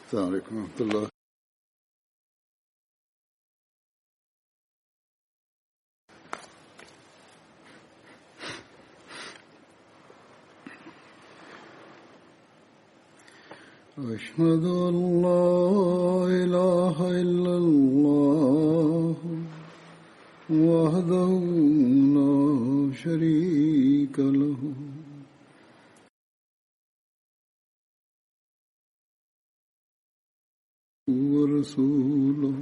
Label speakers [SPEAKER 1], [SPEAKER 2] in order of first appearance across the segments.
[SPEAKER 1] السلام عليكم ورحمة الله. أشهد أن لا إله إلا الله وحده لا شريك له ورسوله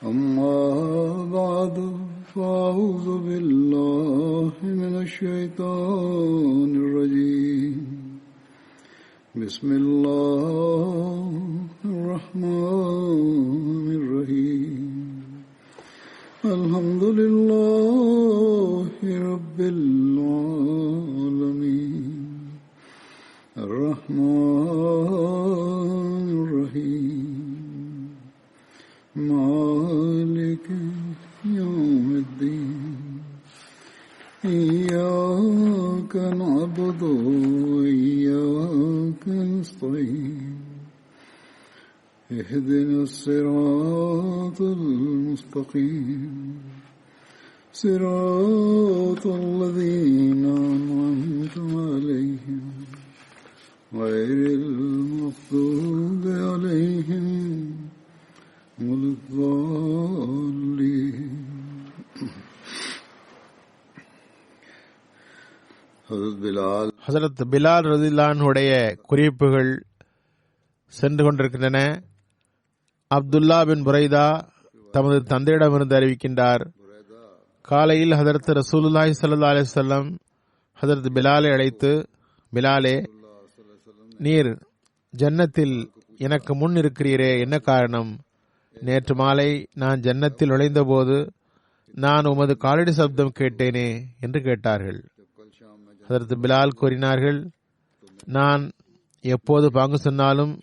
[SPEAKER 1] أما بعد فأعوذ بالله من الشيطان الرجيم بسم الله الرحمن الرحيم الحمد لله رب العالمين الرحمن الرحيم مالك يوم الدين إياك نعبد وإياك نستعين اهدنا الصراط المستقيم صراط الذين أنعمت عليهم غير المغضوب عليهم ولا الضالين.
[SPEAKER 2] ஹஸரத் பிலால் ரலியல்லாஹு அன்ஹுடைய குறிப்புகள் சென்று கொண்டிருக்கின்றன. அப்துல்லா பின் புரைதா தமது தந்தையிடமிருந்து அறிவிக்கின்றார், காலையில் ஹதரத் ரசூலுல்லாஹி ஸல்லல்லாஹு அலைஹி வஸல்லம் ஹதரத் பிலாலை அழைத்து, பிலாலே, நீர் ஜன்னத்தில் எனக்கு முன் இருக்கிறீரே, என்ன காரணம்? நேற்று மாலை நான் ஜன்னத்தில் நுழைந்த போது நான் உமது காலடி சப்தம் கேட்டேனே என்று கேட்டார்கள். ஹதரத் பிலால் கூறினார்கள், நான் எப்போது பாங்கு சொன்னாலும்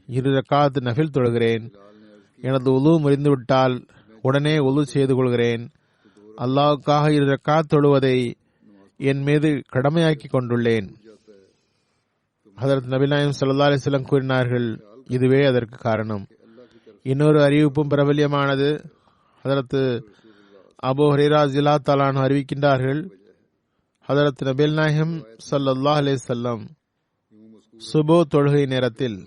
[SPEAKER 2] 2 ரக்காத் நஃபில் தொழுகிறேன். எனது உது முறிந்துவிட்டால் உடனே உது செய்து கொள்கிறேன். அல்லாஹ்வுக்காக 2 ரக்காத் தொழுவதை என் மீது கடமையாக்கி கொண்டுள்ளேன். ஹதரத் நபி நாயகம் ஸல்லல்லாஹு அலைஹி வஸல்லம் கூறினார்கள், இதுவே அதற்கு காரணம். இன்னொரு அறிவிப்பும் பிரபல்யமானது. ஹதரத் அபூ ஹுரைரா ரலியல்லாஹு தஆலா அன்ஹு அறிவிக்கின்றார்கள், ஹதரத் நபி நாயகம் ஸல்லல்லாஹு அலைஹி வஸல்லம் சுபு தொழுகை நேரத்தில்,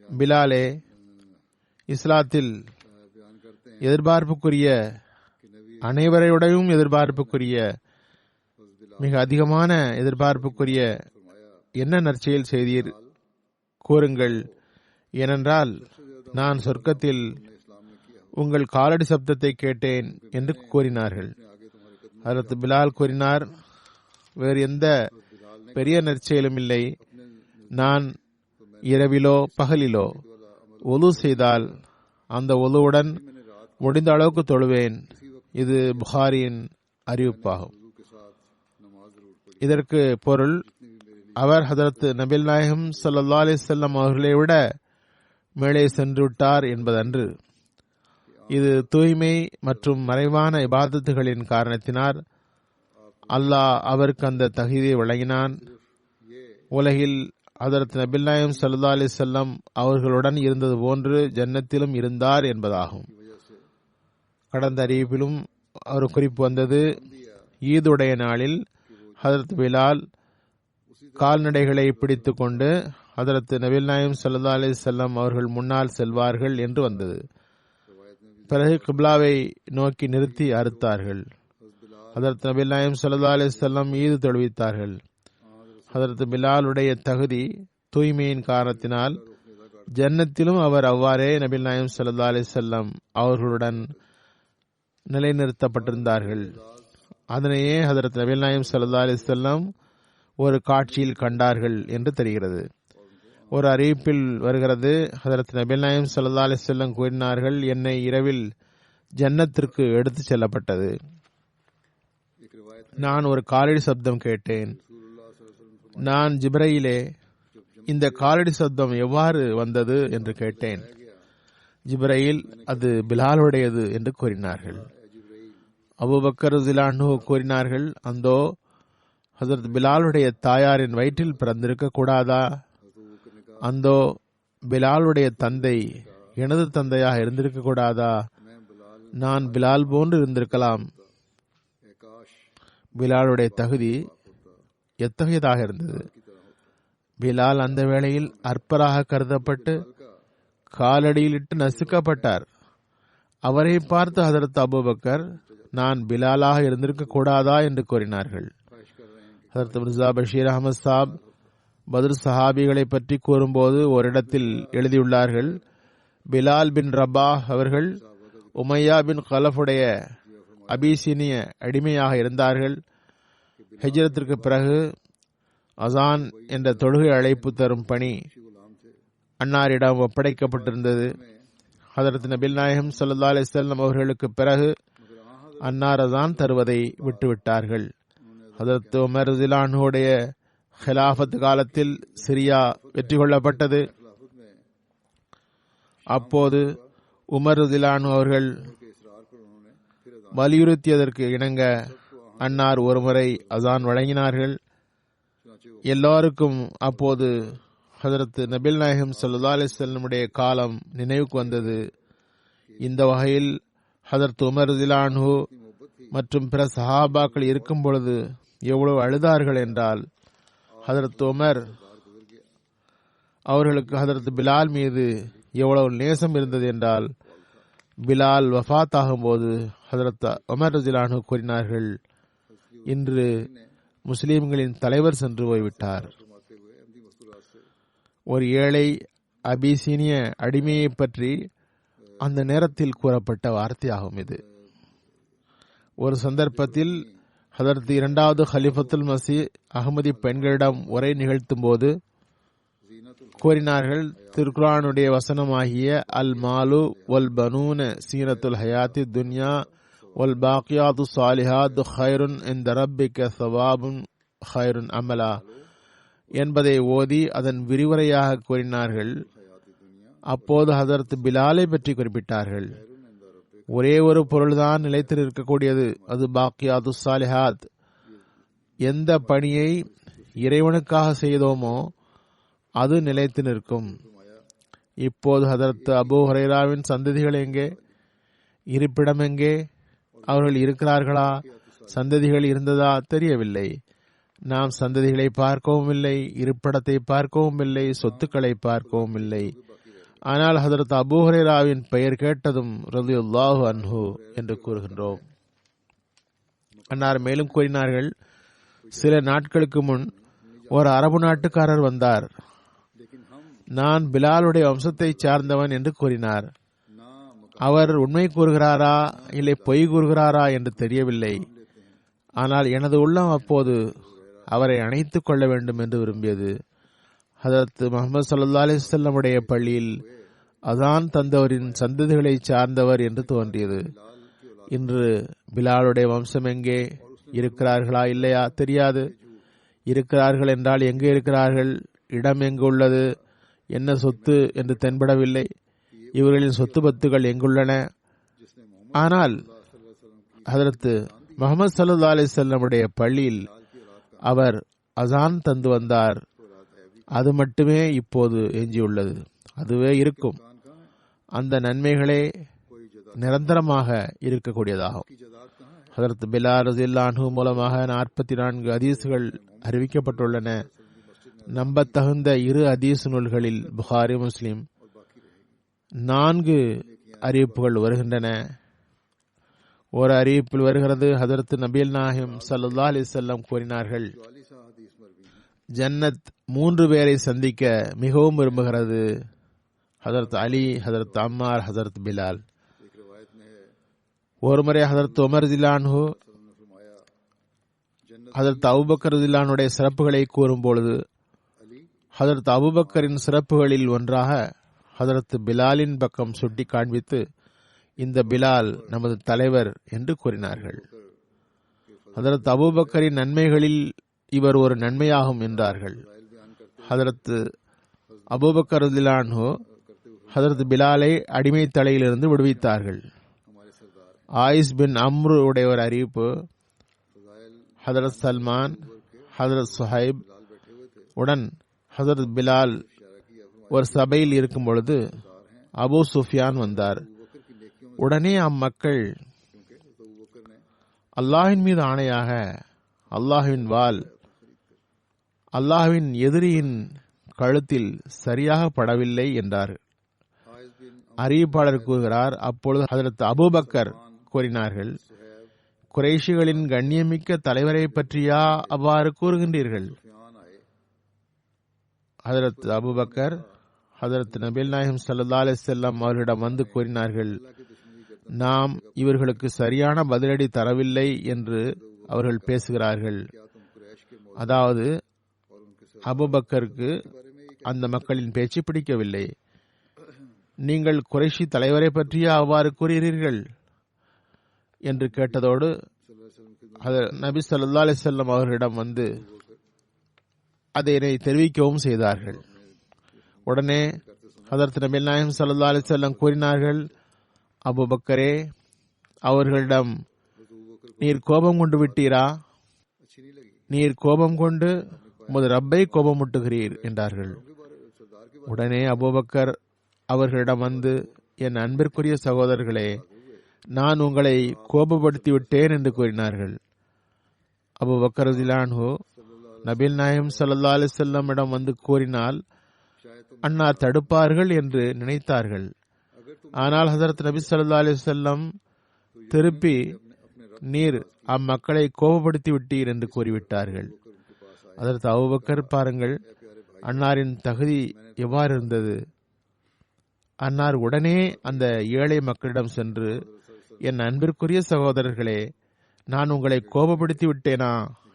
[SPEAKER 2] பிலாலே, இஸ்லாத்தில் எதிர்பார்ப்புக்குரிய அனைவரையுடையும் எதிர்பார்ப்புக்குரிய மிக அதிகமான எதிர்பார்ப்புக்குரிய என்ன நற்செயல் செய்தீர் கூறுங்கள், ஏனென்றால் நான் சொர்க்கத்தில் உங்கள் காலடி சப்தத்தை கேட்டேன் என்று கூறினார்கள். ஹதரத் பிலால் கூறினார், வேறு எந்த பெரிய நற்செயலும் இல்லை. நான் இரவிலோ பகலிலோ ஒலு செய்தால் அந்த ஒலுவுடன் முடிந்த அளவுக்கு தொழுவேன். இது புகாரியின் அறிவிப்பாகும். இதற்கு பொருள், அவர் ஹதரத் நபில் நாயகம் ஸல்லல்லாஹு அலைஹி வஸல்லம் அவர்களை விட மேலே சென்று விட்டார் என்பதன்று. இது தூய்மை மற்றும் மறைவான இபாதத்துகளின் காரணத்தினால் அல்லாஹ் அவருக்கு அந்த தகுதியை வழங்கினான். உலகில் ஹதரத் நபில் நாயகம் ஸல்லல்லாஹு அலைஹி வஸல்லம் அவர்களுடன் இருந்தது போன்று ஜன்னத்திலும் இருந்தார் என்பதாகும். கடந்த அறிவிப்பிலும் ஒரு குறிப்பு வந்தது. ஈதுடைய நாளில் ஹதரத் பிலால் கால்நடைகளை பிடித்து கொண்டு ஹதரத் நபில் நாயகம் ஸல்லல்லாஹு அலைஹி வஸல்லம் அவர்கள் முன்னால் செல்வார்கள் என்று வந்தது. பிறகு கிப்லாவை நோக்கி நிறுத்தி அறுத்தார்கள். ஹதரத் நபில் நாயகம் ஸல்லல்லாஹு அலைஹி வஸல்லம் ஈது தொழுவித்தார்கள். ஹதரத் பிலாலுடைய தகுதி தூய்மையின் காரணத்தினால் ஜன்னத்திலும் அவர் அவ்வாறே நபில் நாயகம் ஸல்லல்லாஹு அலைஹி வஸல்லம் அவர்களுடன் நிலைநிறுத்தப்பட்டிருந்தார்கள். அதனையே ஹதரத் நபில் நாயகம் ஸல்லல்லாஹு அலைஹி வஸல்லம் ஒரு காட்சியில் கண்டார்கள் என்று தெரிகிறது. ஒரு அறிவிப்பில் வருகிறது, ஹதரத் நபில் நாயகம் ஸல்லல்லாஹு அலைஹி வஸல்லம் கூறினார்கள், என்னை இரவில் ஜன்னத்திற்கு எடுத்துச் செல்லப்பட்டது. நான் ஒரு காலடி சப்தம் கேட்டேன். நான் ஜிப்ரையிலே, இந்த காலடி சப்தம் எவ்வாறு வந்தது என்று கேட்டேன். ஜிப்ரையில், அது பிலாலுடையது என்று கூறினார்கள். அபூபக்கர் ரலியல்லாஹு அன்ஹு கூறினார்கள், அந்தோ ஹஜரத் பிலாலுடைய தாயாரின் வயிற்றில் பிறந்திருக்க கூடாதா? அந்தோ பிலாலுடைய தந்தை எனது தந்தையாக இருந்திருக்க கூடாதா? நான் பிலால் போன்று இருந்திருக்கலாம். பிலாலுடைய தகுதி எத்தகையதாக இருந்தது! பிலால் அந்த வேளையில் அற்பராக கருதப்பட்டு காலடியிலிட்டு நசுக்கப்பட்டார். அவரை பார்த்து ஹதரத் அபூபக்கர், நான் பிலாலாக இருந்திருக்க கூடாதா என்று கூறினார்கள். ஹதரத் மிர்சா பஷீர் அஹமது சாப் பத்ர் சஹாபிகளை பற்றி கூறும்போது ஒரு இடத்தில் எழுதியுள்ளார்கள், பிலால் பின் ரபா அவர்கள் உமையா பின் கலஃபுடைய அபிசீனிய அடிமையாக இருந்தார்கள். ஹிஜ்ரத்திற்கு பிறகு அசான் என்ற தொழுகை அழைப்பு தரும் பணி அன்னாரிடம் ஒப்படைக்கப்பட்டிருந்தது. ஹதரத் நபில் நாயகம் ஸல்லல்லாஹு அலைஹி வஸல்லம் அவர்களுக்கு பிறகு அன்னார் அசான் தருவதை விட்டுவிட்டார்கள். ஹதரத் உமர் ரலியல்லாஹு அன்ஹுடைய ஹிலாஃபத் காலத்தில் சிரியா வெற்றி கொள்ளப்பட்டது. அப்போது உமர் ரலியல்லாஹு அன்ஹு அவர்கள் வலியுறுத்தியதற்கு இணங்க அன்னார் ஒருமுறை அசான் வழங்கினார்கள். எல்லாருக்கும் அப்போது ஹதரத் நபில் நாயகம் ஸல்லல்லாஹு அலைஹி வஸல்லமுடைய காலம் நினைவுக்கு வந்தது. இந்த வகையில் ஹதரத் உமர் ரலியல்லாஹு அன்ஹு மற்றும் பிற சஹாபாக்கள் இருக்கும் பொழுது எவ்வளவு அழுதார்கள் என்றால், ஹதரத் உமர் அவர்களுக்கு ஹதரத் பிலால் மீது எவ்வளவு நேசம் இருந்தது என்றால், பிலால் வஃபாத் ஆகும்போது ஹதரத் உமர் ரலியல்லாஹு அன்ஹு கூறினார்கள், இன்று முஸ்லிம்களின் தலைவர் சென்று போய்விட்டார். ஒரு ஏழை அபிசீனிய அடிமையை பற்றி அந்த நேரத்தில் கூறப்பட்ட வார்த்தையாகும் இது. ஒரு சந்தர்ப்பத்தில் ஹதரத் இரண்டாவது ஹலிஃபத்துல் மசீஹ் அஹ்மதி பெண்களிடம் உரை நிகழ்த்தும் போது கூறினார்கள், திருக்குர்ஆனுடைய வசனமாகிய அல் மாலு வல் பனூன சீனத்துல் ஹயாத்தி துன்யா வல் பாக்கியாத்து சாலிஹாத் ஹைருன் இன்த ரப்பிக ஸவாபுன் ஹைருன் அமலா என்பதை ஓதி அதன் விரிவுரையாக கூறினார்கள். அப்போது ஹதரத் பிலாலை பற்றி குறிப்பிட்டார்கள். ஒரே ஒரு பொருள்தான் நிலைத்து இருக்கக்கூடியது, அது பாக்கியாத்து சாலிஹாத். எந்த பணியை இறைவனுக்காக செய்தோமோ அது நிலைத்து நிற்கும். இப்போது ஹதரத் அபூ ஹுரைராவின் சந்ததிகள் எங்கே? இருப்பிடம் எங்கே? அவர்கள் இருக்கிறார்களா? சந்ததிகள் இருந்ததா? தெரியவில்லை. நாம் சந்ததிகளை பார்க்கவும் இல்லை, இருப்பிடத்தை பார்க்கவும் இல்லை, சொத்துக்களை பார்க்கவும் இல்லை. ஆனால் ஹதரத் அபூ ஹுரைராவின் பெயர் கேட்டதும் ரலியல்லாஹு அன்ஹு என்று கூறுகின்றோம். அன்னார் மேலும் கூறினார்கள், சில நாட்களுக்கு முன் ஒரு அரபு நாட்டுக்காரர் வந்தார். நான் பிலாலுடைய வம்சத்தை சார்ந்தவன் என்று கூறினார். அவர் உண்மை கூறுகிறாரா இல்லை பொய் கூறுகிறாரா என்று தெரியவில்லை. ஆனால் எனது உள்ளம் அப்போது அவரை அணைத்துக் கொள்ள வேண்டும் என்று விரும்பியது. ஹதரத் முஹம்மது ஸல்லல்லாஹு அலைஹி வஸல்லமுடைய பள்ளியில் அசான் தந்தவரின் சந்ததிகளை சார்ந்தவர் என்று தோன்றியது. இன்று பிலாலுடைய வம்சம் எங்கே? இருக்கிறார்களா இல்லையா தெரியாது. இருக்கிறார்கள் என்றால் எங்கே இருக்கிறார்கள்? இடம் எங்கு உள்ளது? என்ன சொத்து என்று தென்படவில்லை. இவர்களின் சொத்து பத்துகள் எங்குள்ளன? ஆனால் ஹதரத் முஹம்மது ஸல்லல்லாஹு அலைஹி வஸல்லமுடைய பள்ளியில் அவர் அசான் தந்து வந்தார். அது மட்டுமே இப்போது எஞ்சியுள்ளது. அதுவே இருக்கும். அந்த நன்மைகளே நிரந்தரமாக இருக்கக்கூடியதாகும். ஹதரத் பிலால் ரலியல்லாஹு அன்ஹு மூலமாக 44 ஹதீஸ்கள் அறிவிக்கப்பட்டுள்ளன. நம்பத்தகுந்த 2 ஹதீஸ் நூல்களில் புகாரி, முஸ்லிம் 4 அறிவிப்புகள் வருகின்றன. ஒரு அறிவிப்பில் வருகிறது, ஹதரத் நபில் நாயகம் ஸல்லல்லாஹு அலைஹி வஸல்லம் கூறினார்கள், ஜன்னத் 3 பேரை சந்திக்க மிகவும் விரும்புகிறது. ஹதரத் அலி, ஹதரத் அம்மார், ஹதரத் பிலால். ஒருமுறை ஹதரத் உமர் ரலியல்லாஹு அன்ஹு ஹதரத் அபூபக்கர் ரலியல்லாஹு அன்ஹுடைய சிறப்புகளை கூறும் பொழுது ஹதரத் அபூபக்கரின் சிறப்புகளில் ஒன்றாக ஹதரத் பிலாலின் பக்கம் சுட்டி காண்பித்து, இந்த பிலால் நமது தலைவர் என்று கூறினார்கள். ஹதரத் அபூபக்கரின் நன்மைகளில் இவர் ஒரு நன்மையாகும் என்றார்கள். ஹதரத் அபூபக்கர் ரலியல்லாஹு அன்ஹு ஹதரத் பிலாலை அடிமை தலையிலிருந்து விடுவித்தார்கள். ஆயிஸ் பின் அம்ரு உடைய ஒரு அறிவிப்பு, ஹதரத் சல்மான், ஹதரத் சுஹைப் உடன் ஹதரத் பிலால் ஒரு சபையில் இருக்கும் பொழுது அபூ சுஃபியான் வந்தார். உடனே அம்மக்கள், அல்லாஹ்வின் மீது ஆணையாக அல்லாஹ்வின் வாள் அல்லாஹ்வின் எதிரியின் கழுத்தில் சரியாக படவில்லை என்றார். அறிவிப்பாளர் கூறுகிறார், அப்பொழுது ஹஜ்ரத் அபூபக்கர் கூறினார்கள், குறைஷிகளின் கண்ணியமிக்க தலைவரை பற்றியா அவ்வாறு கூறுகின்றீர்கள்? ஹஜ்ரத் அபூபக்கர் ஹஜ்ரத் நபிகள் நாயகம் ஸல்லல்லாஹு அலைஹி வஸல்லம் அவர்களிடம் வந்து கூறினார்கள், நாம் இவர்களுக்கு சரியான பதிலடி தரவில்லை என்று அவர்கள் பேசுகிறார்கள். அதாவது அபூபக்கருக்கு அந்த மக்களின் பேச்சு பிடிக்கவில்லை. நீங்கள் குறைஷி தலைவரை பற்றியா அவ்வாறு கூறுகிறீர்கள் என்று கேட்டதோடு நபி ஸல்லல்லாஹு அலைஹி வஸல்லம் அவர்களிடம் வந்து அதனை தெரிவிக்கவும் செய்தார்கள். உடனே ஹஜ்ரத் நபிகள் நாயகம் ஸல்லல்லாஹு அலைஹி வஸல்லம் கூறினார்கள், அபூபக்கரே, அவர்களிடம் நீர் கோபம் கொண்டு விட்டீரா? நீர் கோபம் கொண்டு உமது ரப்பை கோபமூட்டுகிறீர் என்றார்கள். உடனே அபூபக்கர் அவர்களிடம் வந்து, என் அன்பிற்குரிய சகோதரர்களே, நான் உங்களை கோபப்படுத்தி விட்டேன் என்று கூறினார்கள். அபூபக்கர் ரலியல்லாஹு அன்ஹு நபிகள் நாயகம் ஸல்லல்லாஹு அலைஹி வஸல்லம் இடம் வந்து கூறினால் அன்னார் தடுப்பார்கள் என்று நினைத்தார்கள். ஆனால் ஹஜ்ரத் நபி ஸல்லல்லாஹு அலைஹி வஸல்லம் திருப்பி, நீர் அம்மக்களை கோபப்படுத்தி விட்டீர் என்று கூறிவிட்டார்கள். ஹஜ்ரத் அபூபக்கர் பாருங்கள், அன்னாரின் தகுதி எவ்வாறு இருந்தது. அன்னார் உடனே அந்த ஏழை மக்களிடம் சென்று, என் அன்பிற்குரிய சகோதரர்களே, நான் உங்களை கோபப்படுத்தி விட்டேனா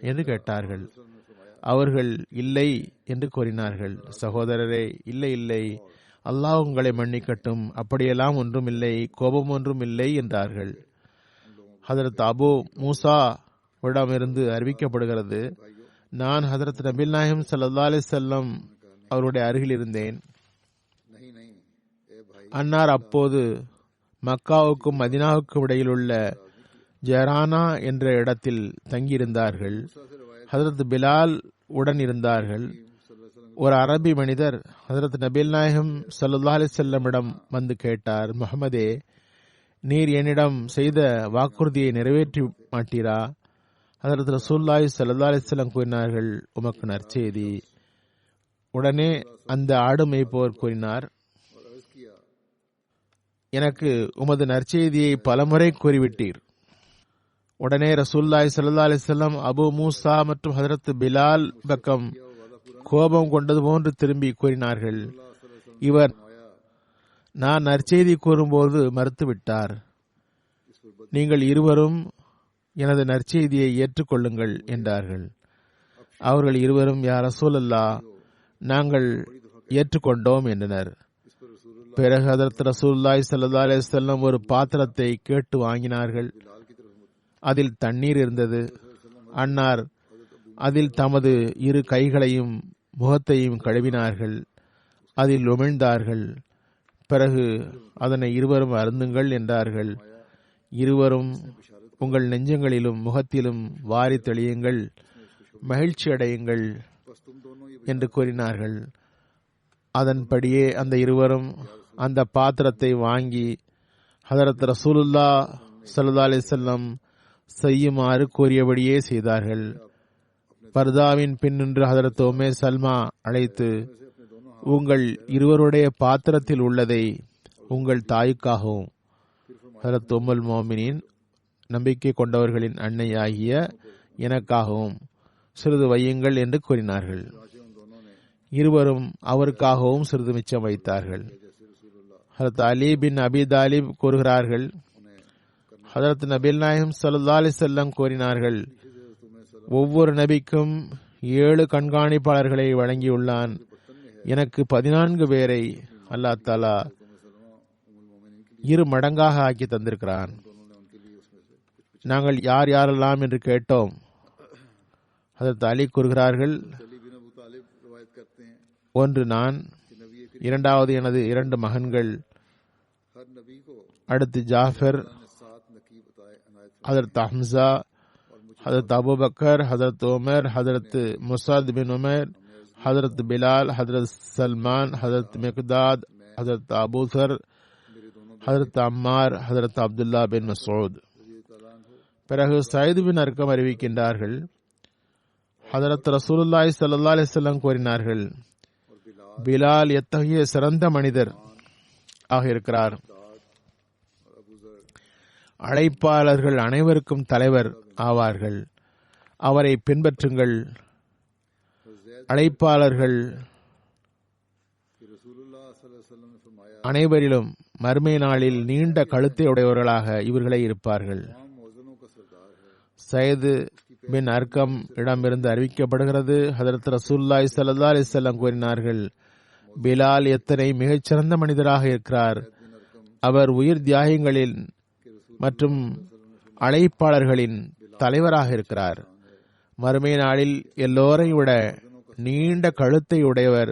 [SPEAKER 2] என்று கேட்டார்கள். அவர்கள் இல்லை என்று கூறினார்கள். சகோதரரே, இல்லை இல்லை, அல்லாஹ் உங்களை மன்னிக்கட்டும், அப்படியெல்லாம் ஒன்றும் இல்லை, கோபம் ஒன்றும் இல்லை என்றார்கள். ஹஜ்ரத் அபூ மூசா விடமிருந்து அறிவிக்கப்படுகிறது, நான் ஹஜ்ரத் நபிகள் நாயகம் ஸல்லல்லாஹு அலைஹி வஸல்லம் அவருடைய அருகில் இருந்தேன். அன்னார் அப்போது மக்காவுக்கும் மதினாவுக்கும் இடையில் உள்ள ஜெரானா என்ற இடத்தில் தங்கியிருந்தார்கள். ஹஜ்ரத் பிலால் உடன் இருந்தார்கள். ஒரு அரபி மனிதர் ஹஜ்ரத் நபிகள் நாயகம் ஸல்லல்லாஹு அலைஹி வஸல்லமிடம் வந்து கேட்டார், முஹம்மதே, நீர் என்னிடம் செய்த வாக்குறுதியை நிறைவேற்றி மாட்டீரா? ஹஜ்ரத் ரசூலுல்லாஹி ஸல்லல்லாஹு அலைஹி வஸல்லம் கூறினார்கள், உமக்கு நற்செய்தி. உடனே அந்த ஆடு மேய்ப்பவர் கூறினார், எனக்கு உமது நற்செய்தியை பலமுறை கூறிவிட்டீர். உடனே ரசூலுல்லாஹி ஸல்லல்லாஹு அலைஹி வஸல்லம் அபூ மூசா மற்றும் ஹஜ்ரத் பிலால் பக்கம் கோபம் கொண்டது போன்று திரும்பி கூறினார்கள், இவர் நான் நற்செய்தி கூறும்போது மறுத்துவிட்டார். நீங்கள் இருவரும் எனது நற்செய்தியை ஏற்றுக்கொள்ளுங்கள் என்றார்கள். அவர்கள் இருவரும், யா ரசூலல்லாஹ், நாங்கள் ஏற்றுக்கொண்டோம் என்றனர். பிறகு ஹஜ்ரத் ரசூலுல்லாஹி ஸல்லல்லாஹு அலைஹி வஸல்லம் ஒரு பாத்திரத்தை கேட்டு வாங்கினார்கள். அதில் தண்ணீர் இருந்தது. அன்னார் அதில் தமது இரு கைகளையும் முகத்தையும் கழுவினார்கள். அதில் உமிழ்ந்தார்கள். பிறகு அதனை இருவரும் அருந்துங்கள் என்றார்கள். இருவரும் உங்கள் நெஞ்சங்களிலும் முகத்திலும் வாரி தெளியுங்கள், மகிழ்ச்சி அடையுங்கள் என்று கூறினார்கள். அதன்படியே அந்த இருவரும் அந்த பாத்திரத்தை வாங்கி ஹஜ்ரத் ரசூலுல்லாஹ் ஸல்லல்லாஹு அலைஹி வஸல்லம் செய்யுமாறு கூறியபடியே செய்தார்கள். பர்தாவின் பின்னின்று ஹஜ்ரத் உம்மே சல்மா அழைத்து, உங்கள் இருவருடைய பாத்திரத்தில் உள்ளதை உங்கள் தாய்க்காகவும் ஹஜ்ரத் உம்முல் மோமினின் நம்பிக்கை கொண்டவர்களின் அன்னையாகிய எனக்காகவும் சிறிது வையுங்கள் என்று கூறினார்கள். இருவரும் அவருக்காகவும் சிறிது மிச்சம் வைத்தார்கள். ஹஜ்ரத் அலி பின் அபி தாலிப் கூறுகிறார்கள், ஹஜ்ரத் நபிகள் நாயகம் ஸல்லல்லாஹு அலைஹி வஸல்லம் கூறினார்கள், ஒவ்வொரு நபிக்கும் 7 கண்காணிப்பாளர்களை வழங்கியுள்ளான். எனக்கு 14 பேரை அல்லாஹ் தஆலா 2 மடங்காக ஆக்கி தந்திருக்கிறான். நாங்கள் யார் யாரெல்லாம் என்று கேட்டோம். ஹஜ்ரத் அலி கூறுகிறார்கள், ஒன்று நான், இரண்டாவது எனது 2 மகன்கள், அடுத்து ஜாஃபர், ஹஜ்ரத் ஹம்சா, ஹஜ்ரத் அபூபக்கர், ஹஜ்ரத் உமர், ஹஜ்ரத் முஸாத் பின் உமர், ஹதரத் பிலால், ஹதரத் சல்மான், ஹதரத் மிக்தாத், ஹதரத் அபூசர், ஹதரத் அம்மார், ஹதரத் அப்துல்லா பின் மசூத். பிறகு சயீத் பின் அர்கம் அறிவிக்கின்றார்கள், ஹதரத் ரசூலுல்லாஹி ஸல்லல்லாஹு அலைஹி வஸல்லம் கூறினார்கள், பிலால் எத்தகைய சிறந்த மனிதர் ஆக இருக்கிறார். அழைப்பாளர்கள் அனைவருக்கும் தலைவர் ஆவார்கள். அவரை பின்பற்றுங்கள். அழைப்பாளர்கள் அனைவரிலும் மறுமை நாளில் நீண்ட கழுத்தை உடையவர்களாக இவர்களே இருப்பார்கள். சயீத் பின் அர்கம் இடமிருந்து அறிவிக்கப்படுகிறது, ஹதரத் ரசூலுல்லாஹி ஸல்லல்லாஹு அலைஹி வஸல்லம் கூறினார்கள், பிலால் எத்தனை மிகச்சிறந்த மனிதராக இருக்கிறார். அவர் உயிர் தியாகங்களின் மற்றும் அழைப்பாளர்களின் தலைவராக இருக்கிறார். மறுமை நாளில் எல்லோரையும் விட நீண்ட கழுத்தை உடையவர்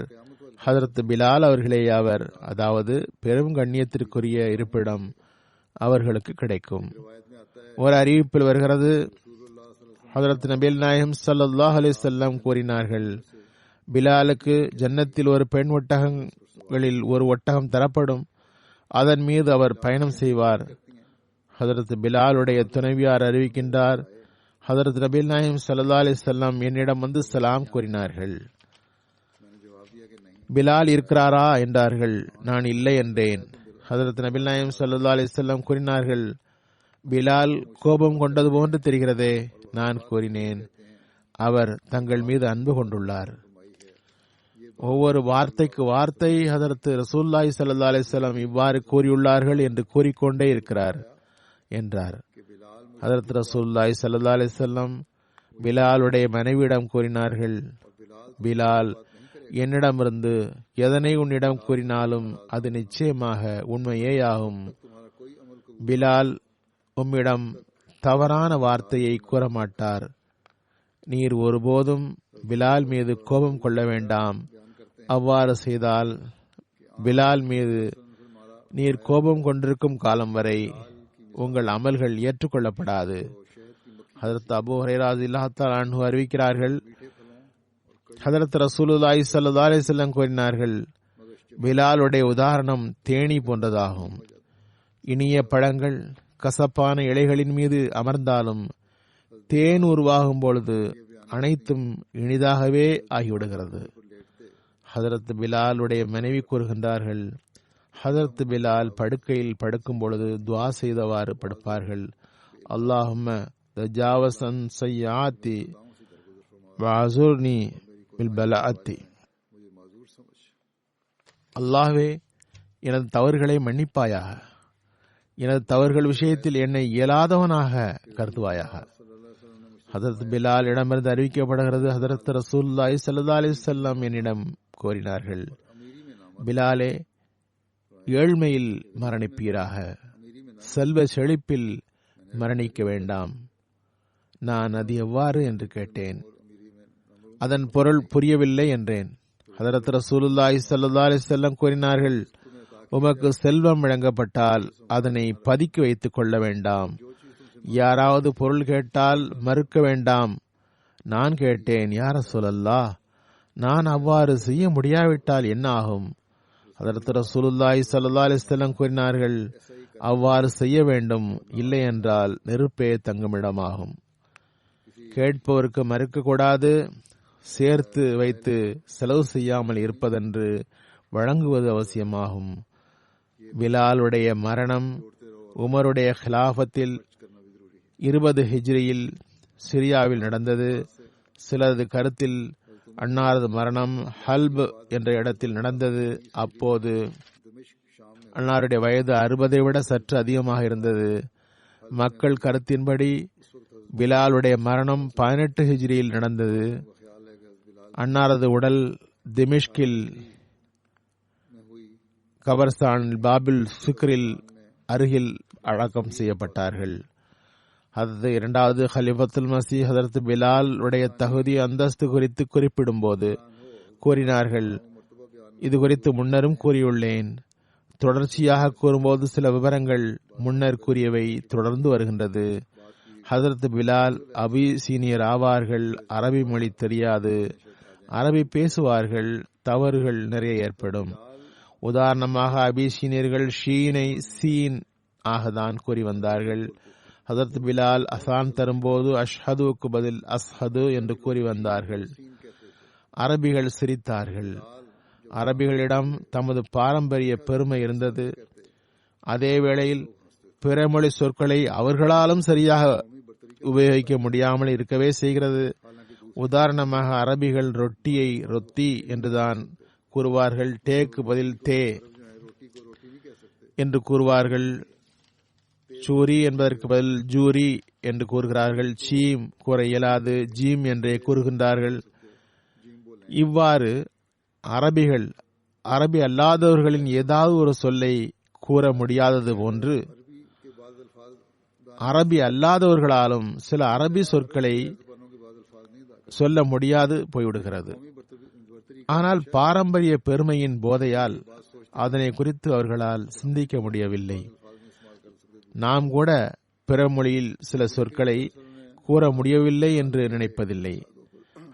[SPEAKER 2] ஹதரத் பிலால் அவர்களேயாவர். அதாவது பெரும் கண்ணியத்திற்குரிய இருப்பிடம் அவர்களுக்கு கிடைக்கும். ஒரு அறிவிப்பில் வருகிறது, ஹதரத் நபிகள் நாயகம் ஸல்லல்லாஹு அலைஹி வஸல்லம் கூறினார்கள், பிலாலுக்கு ஜன்னத்தில் ஒரு பெண் ஒட்டகங்களில் ஒரு ஒட்டகம் தரப்படும். அதன் மீது அவர் பயணம் செய்வார். ஹதரத் பிலாலுடைய துணைவியார் அறிவிக்கின்றார், ஹதரத் நபிகள் நாயகம் ஸல்லல்லாஹு அலைஹி வஸல்லம் என்னிடம் வந்து சலாம் கூறினார்கள். பிலால் இருக்கிறாரா என்றார்கள். நான் இல்லை என்றேன். ஹதரத் நபிகள் நாயகம் ஸல்லல்லாஹு அலைஹி வஸல்லம் கூறினார்கள், பிலால் கோபம் கொண்டது போன்று தெரிகிறதே. நான் கூறினேன், அவர் தங்கள் மீது அன்பு கொண்டுள்ளார். ஒவ்வொரு வார்த்தைக்கு வார்த்தை ஹதரத் ரசூலுல்லாஹி ஸல்லல்லாஹு அலைஹி வஸல்லம் இவ்வாறு கூறியுள்ளார்கள் என்று கூறிக்கொண்டே இருக்கிறார் என்றார். ஹதரத் ரசூலுல்லாஹி ஸல்லல்லாஹு அலைஹி வஸல்லம் பிலாலுடைய மனைவியிடம் கூறினார்கள், பிலால், என்னிடமிருந்து எதனை உன்னிடம் கூறினாலும் அது நிச்சயமாக உண்மையேயாகும். பிலால் உம்மிடம் தவறான வார்த்தையை கூறமாட்டார். நீர் ஒருபோதும் பிலால் மீது கோபம் கொள்ள வேண்டாம். அவ்வாறு செய்தால் பிலால் மீது நீர் கோபம் கொண்டிருக்கும் காலம் வரை உங்கள் அமல்கள் ஏற்றுக்கொள்ளப்படாது. ஹதரத் அபூ ஹுரைரா ரலியல்லாஹு தஆலா அன்ஹு அறிவிக்கிறார்கள், ஹதரத் ரசூலுல்லாஹி ஸல்லல்லாஹு அலைஹி வஸல்லம் கூறினார்கள், பிலாலுடைய உதாரணம் தேனீ போன்றதாகும். இனிய பழங்கள் கசப்பான இலைகளின் மீது அமர்ந்தாலும் தேன் உருவாகும் பொழுது அனைத்தும் இனிதாகவே ஆகிவிடுகிறது. ஹதரத் பிலாலுடைய மனைவி கூறுகின்றார்கள், ஹதரத் பிலால் படுக்கையில் படுக்கும் பொழுது துவா செய்தவாறு படுப்பார்கள், அல்லாஹும்ம தஜாவஸன் ஸய்யாத்தி வஅஸுர்னி பில் பலஅத்தி. அல்லாஹ்வே, எனது தவறுகளை மன்னிப்பாயாக, எனது தவறுகள் விஷயத்தில் என்னை இயலாதவனாக கருதுவாயாக. ஹதரத் பிலால் இடமிருந்து அறிவிக்கப்படுகிறது, ஹதரத் ரசூலுல்லாஹி ஸல்லல்லாஹு அலைஹி வஸல்லம் என்னிடம் கோரினார்கள், பிலாலே, ஏழ்மையில் மரணிப்பீராக, செல்வ செழிப்பில் மரணிக்க வேண்டாம். நான் அது எவ்வாறு என்று கேட்டேன். அதன் பொருள் புரியவில்லை என்றேன். ஹதரத் ரசூலுல்லாஹி ஸல்லல்லாஹு அலைஹி வஸல்லம் கூறினார்கள், உமக்கு செல்வம் வழங்கப்பட்டால் அதனை பதுக்கி வைத்துக் கொள்ள வேண்டாம். யாராவது பொருள் கேட்டால் மறுக்க வேண்டாம். நான் கேட்டேன், யா ரசூலல்லாஹ், நான் அவ்வாறு செய்ய முடியாவிட்டால் என்ன ஆகும்? ஹதரத் ரசூலுல்லாஹி ஸல்லல்லாஹு அலைஹி வஸல்லம் கூறினார்கள், அவ்வாறு செய்ய வேண்டும், இல்லை என்றால் நெருப்பே தங்குமிடமாகும். கேட்பவருக்கு மறுக்க கூடாது. சேர்த்து வைத்து செலவு செய்யாமல் இருப்பதென்று வழங்குவது அவசியமாகும். பிலாலுடைய மரணம் உமருடைய ஹிலாஃபத்தில் 20 ஹிஜ்ரியில் சிரியாவில் நடந்தது. சிலரது கருத்தில் அன்னாரது மரணம் ஹல்ப் என்ற இடத்தில் நடந்தது. அப்போது அன்னாருடைய வயது 60 விட சற்று அதிகமாக இருந்தது. மக்கள் கருத்தின்படி பிலாலுடைய மரணம் 18 ஹிஜ்ரியில் நடந்தது. அன்னாரது உடல் திமிஷ்கில் கபர்ஸ்தான் பாபில் சுக்ரில் அருகில் அடக்கம் செய்யப்பட்டார்கள். அது இரண்டாவது ஹலிஃபத்துல் மஸீஹ் ஹதரத் பிலால் உடைய தகுதி அந்தஸ்து குறித்து குறிப்பிடும் போது கூறினார்கள், இது குறித்து முன்னரும் கூறியுள்ளேன். தொடர்ச்சியாக கூறும்போது சில விவரங்கள் முன்னர் கூறியவை தொடர்ந்து வருகின்றது. ஹதரத் பிலால் அபி சீனியர் ஆவார்கள். அரபி மொழி தெரியாது. அரபி பேசுவார்கள், தவறுகள் நிறைய ஏற்படும். உதாரணமாக அபிசீனியர்கள் ஷீனை சீன் ஆகதான் கூறி வந்தார்கள். ஹதரத் பிலால் அசான் தரும்போது அஷ்ஹதுவுக்கு பதில் அஸ்ஹது என்று கூறி வந்தார்கள். அரபிகள் சிரித்தார்கள். அரபிகளிடம் தமது பாரம்பரிய பெருமை இருந்தது. அதே வேளையில் பிற மொழி சொற்களை அவர்களாலும் சரியாக உபயோகிக்க முடியாமல் இருக்கவே செய்கிறது. உதாரணமாக அரபிகள் ரொட்டியை ரொத்தி என்றுதான் கூறுவார்கள், டேக்கு பதில் தே என்று கூறுவார்கள். சூரி என்பதற்கு பதில் ஜூரி என்று கூறுகிறார்கள். சீம் கூற இயலாது, ஜீம் என்றே கூறுகின்றார்கள். இவ்வாறு அரபிகள் அரபி அல்லாதவர்களின் ஏதாவது ஒரு சொல்லை கூற முடியாதது போன்று அரபி அல்லாதவர்களாலும் சில அரபி சொற்களை சொல்ல முடியாது போய்விடுகிறது. ஆனால் பாரம்பரிய பெருமையின் போதையால் அதனை குறித்து அவர்களால் சிந்திக்க முடியவில்லை. நாம் கூட பிற மொழியில் சில சொற்களை கூற முடியவில்லை என்று நினைப்பதில்லை.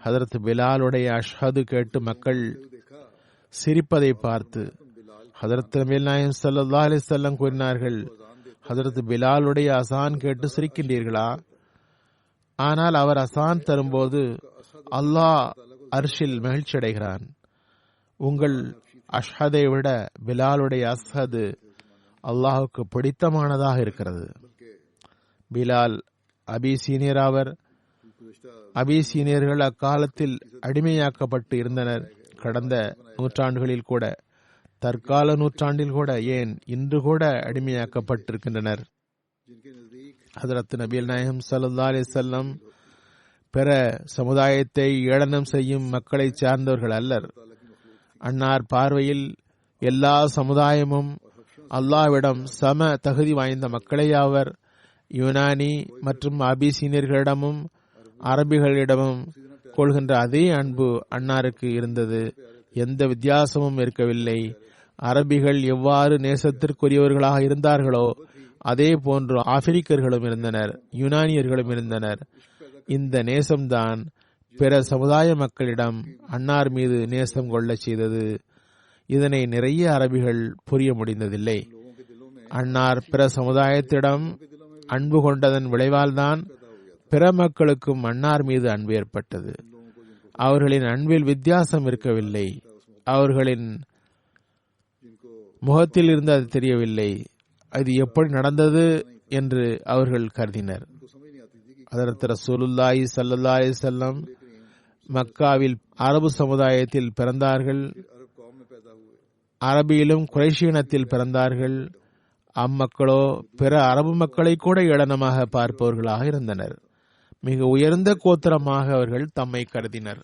[SPEAKER 2] ஹதரத் பிலாலுடைய அஷ்ஹது கேட்டு மக்கள் சிரிப்பதை பார்த்து ஹதரத் நபிகள் நாயகம் ஸல்லல்லாஹு அலைஹி வஸல்லம் கூறினார்கள், ஹதரத் பிலாலுடைய அசான் கேட்டு சிரிக்கின்றீர்களா? ஆனால் அவர் அசான் தரும்போது அல்லாஹ் அர்ஷில் மகிழ்ச்சி அடைகிறான். உங்கள் அஷ்ஹதை விட பிலாலுடைய அஸ்ஹது அல்லாஹுக்கு பிடித்தமானதாக இருக்கிறது. பிலால் அபிசீனியர் ஆவர். அபிசீனியர்கள் அக்காலத்தில் அடிமையாக்கப்பட்டு இருந்தனர். கடந்த நூற்றாண்டுகளில் கூட, தற்கால நூற்றாண்டில் கூட, ஏன் இன்று கூட அடிமையாக்கப்பட்டிருக்கின்றனர். ஹதரத் நபிகள் நாயகம் ஸல்லல்லாஹு அலைஹி வஸல்லம் பிற சமுதாயத்தை ஏளனம் செய்யும் மக்களை சார்ந்தவர்கள் அல்லர். அன்னார் பார்வையில் எல்லா சமுதாயமும் அல்லாஹ்விடம் சம தகுதி வாய்ந்த மக்களேயாவர். யுனானி மற்றும் அபிசீனியர்களிடமும் அரபிகளிடமும் கொள்கின்ற அதே அன்பு அன்னாருக்கு இருந்தது. எந்த வித்தியாசமும் இருக்கவில்லை. அரபிகள் எவ்வாறு நேசத்திற்குரியவர்களாக இருந்தார்களோ அதே போன்று ஆப்பிரிக்கர்களும் இருந்தனர், யுனானியர்களும் இருந்தனர். இந்த நேசம்தான் பிற சமுதாய மக்களிடம் அன்னார் மீது நேசம் கொள்ள செய்தது. இதனை நிறைய அரபிகள் புரிய முடிந்ததில்லை. அன்னார் பிற சமுதாயத்திடம் அன்பு கொண்டதன் விளைவால்தான் பிற மக்களுக்கும் அன்னார் மீது அன்பு ஏற்பட்டது. அவர்களின் அன்பில் வித்தியாசம் இருக்கவில்லை. அவர்களின் முகத்தில் இருந்து அது தெரியவில்லை. அது எப்படி நடந்தது என்று அவர்கள் கருதினர். ஹதரத் ரசூலுல்லாஹி ஸல்லல்லாஹு அலைஹி வஸல்லம் மக்காவில் அரபு சமுதாயத்தில் பிறந்தார்கள். அரபியிலும் குறைஷி இனத்தில் பிறந்தார்கள். அம்மக்களோ பிற அரபு மக்களை கூட ஏளனமாக பார்ப்பவர்களாக இருந்தனர். மிக உயர்ந்த கோத்திரமாக அவர்கள் தம்மை கருதினர்.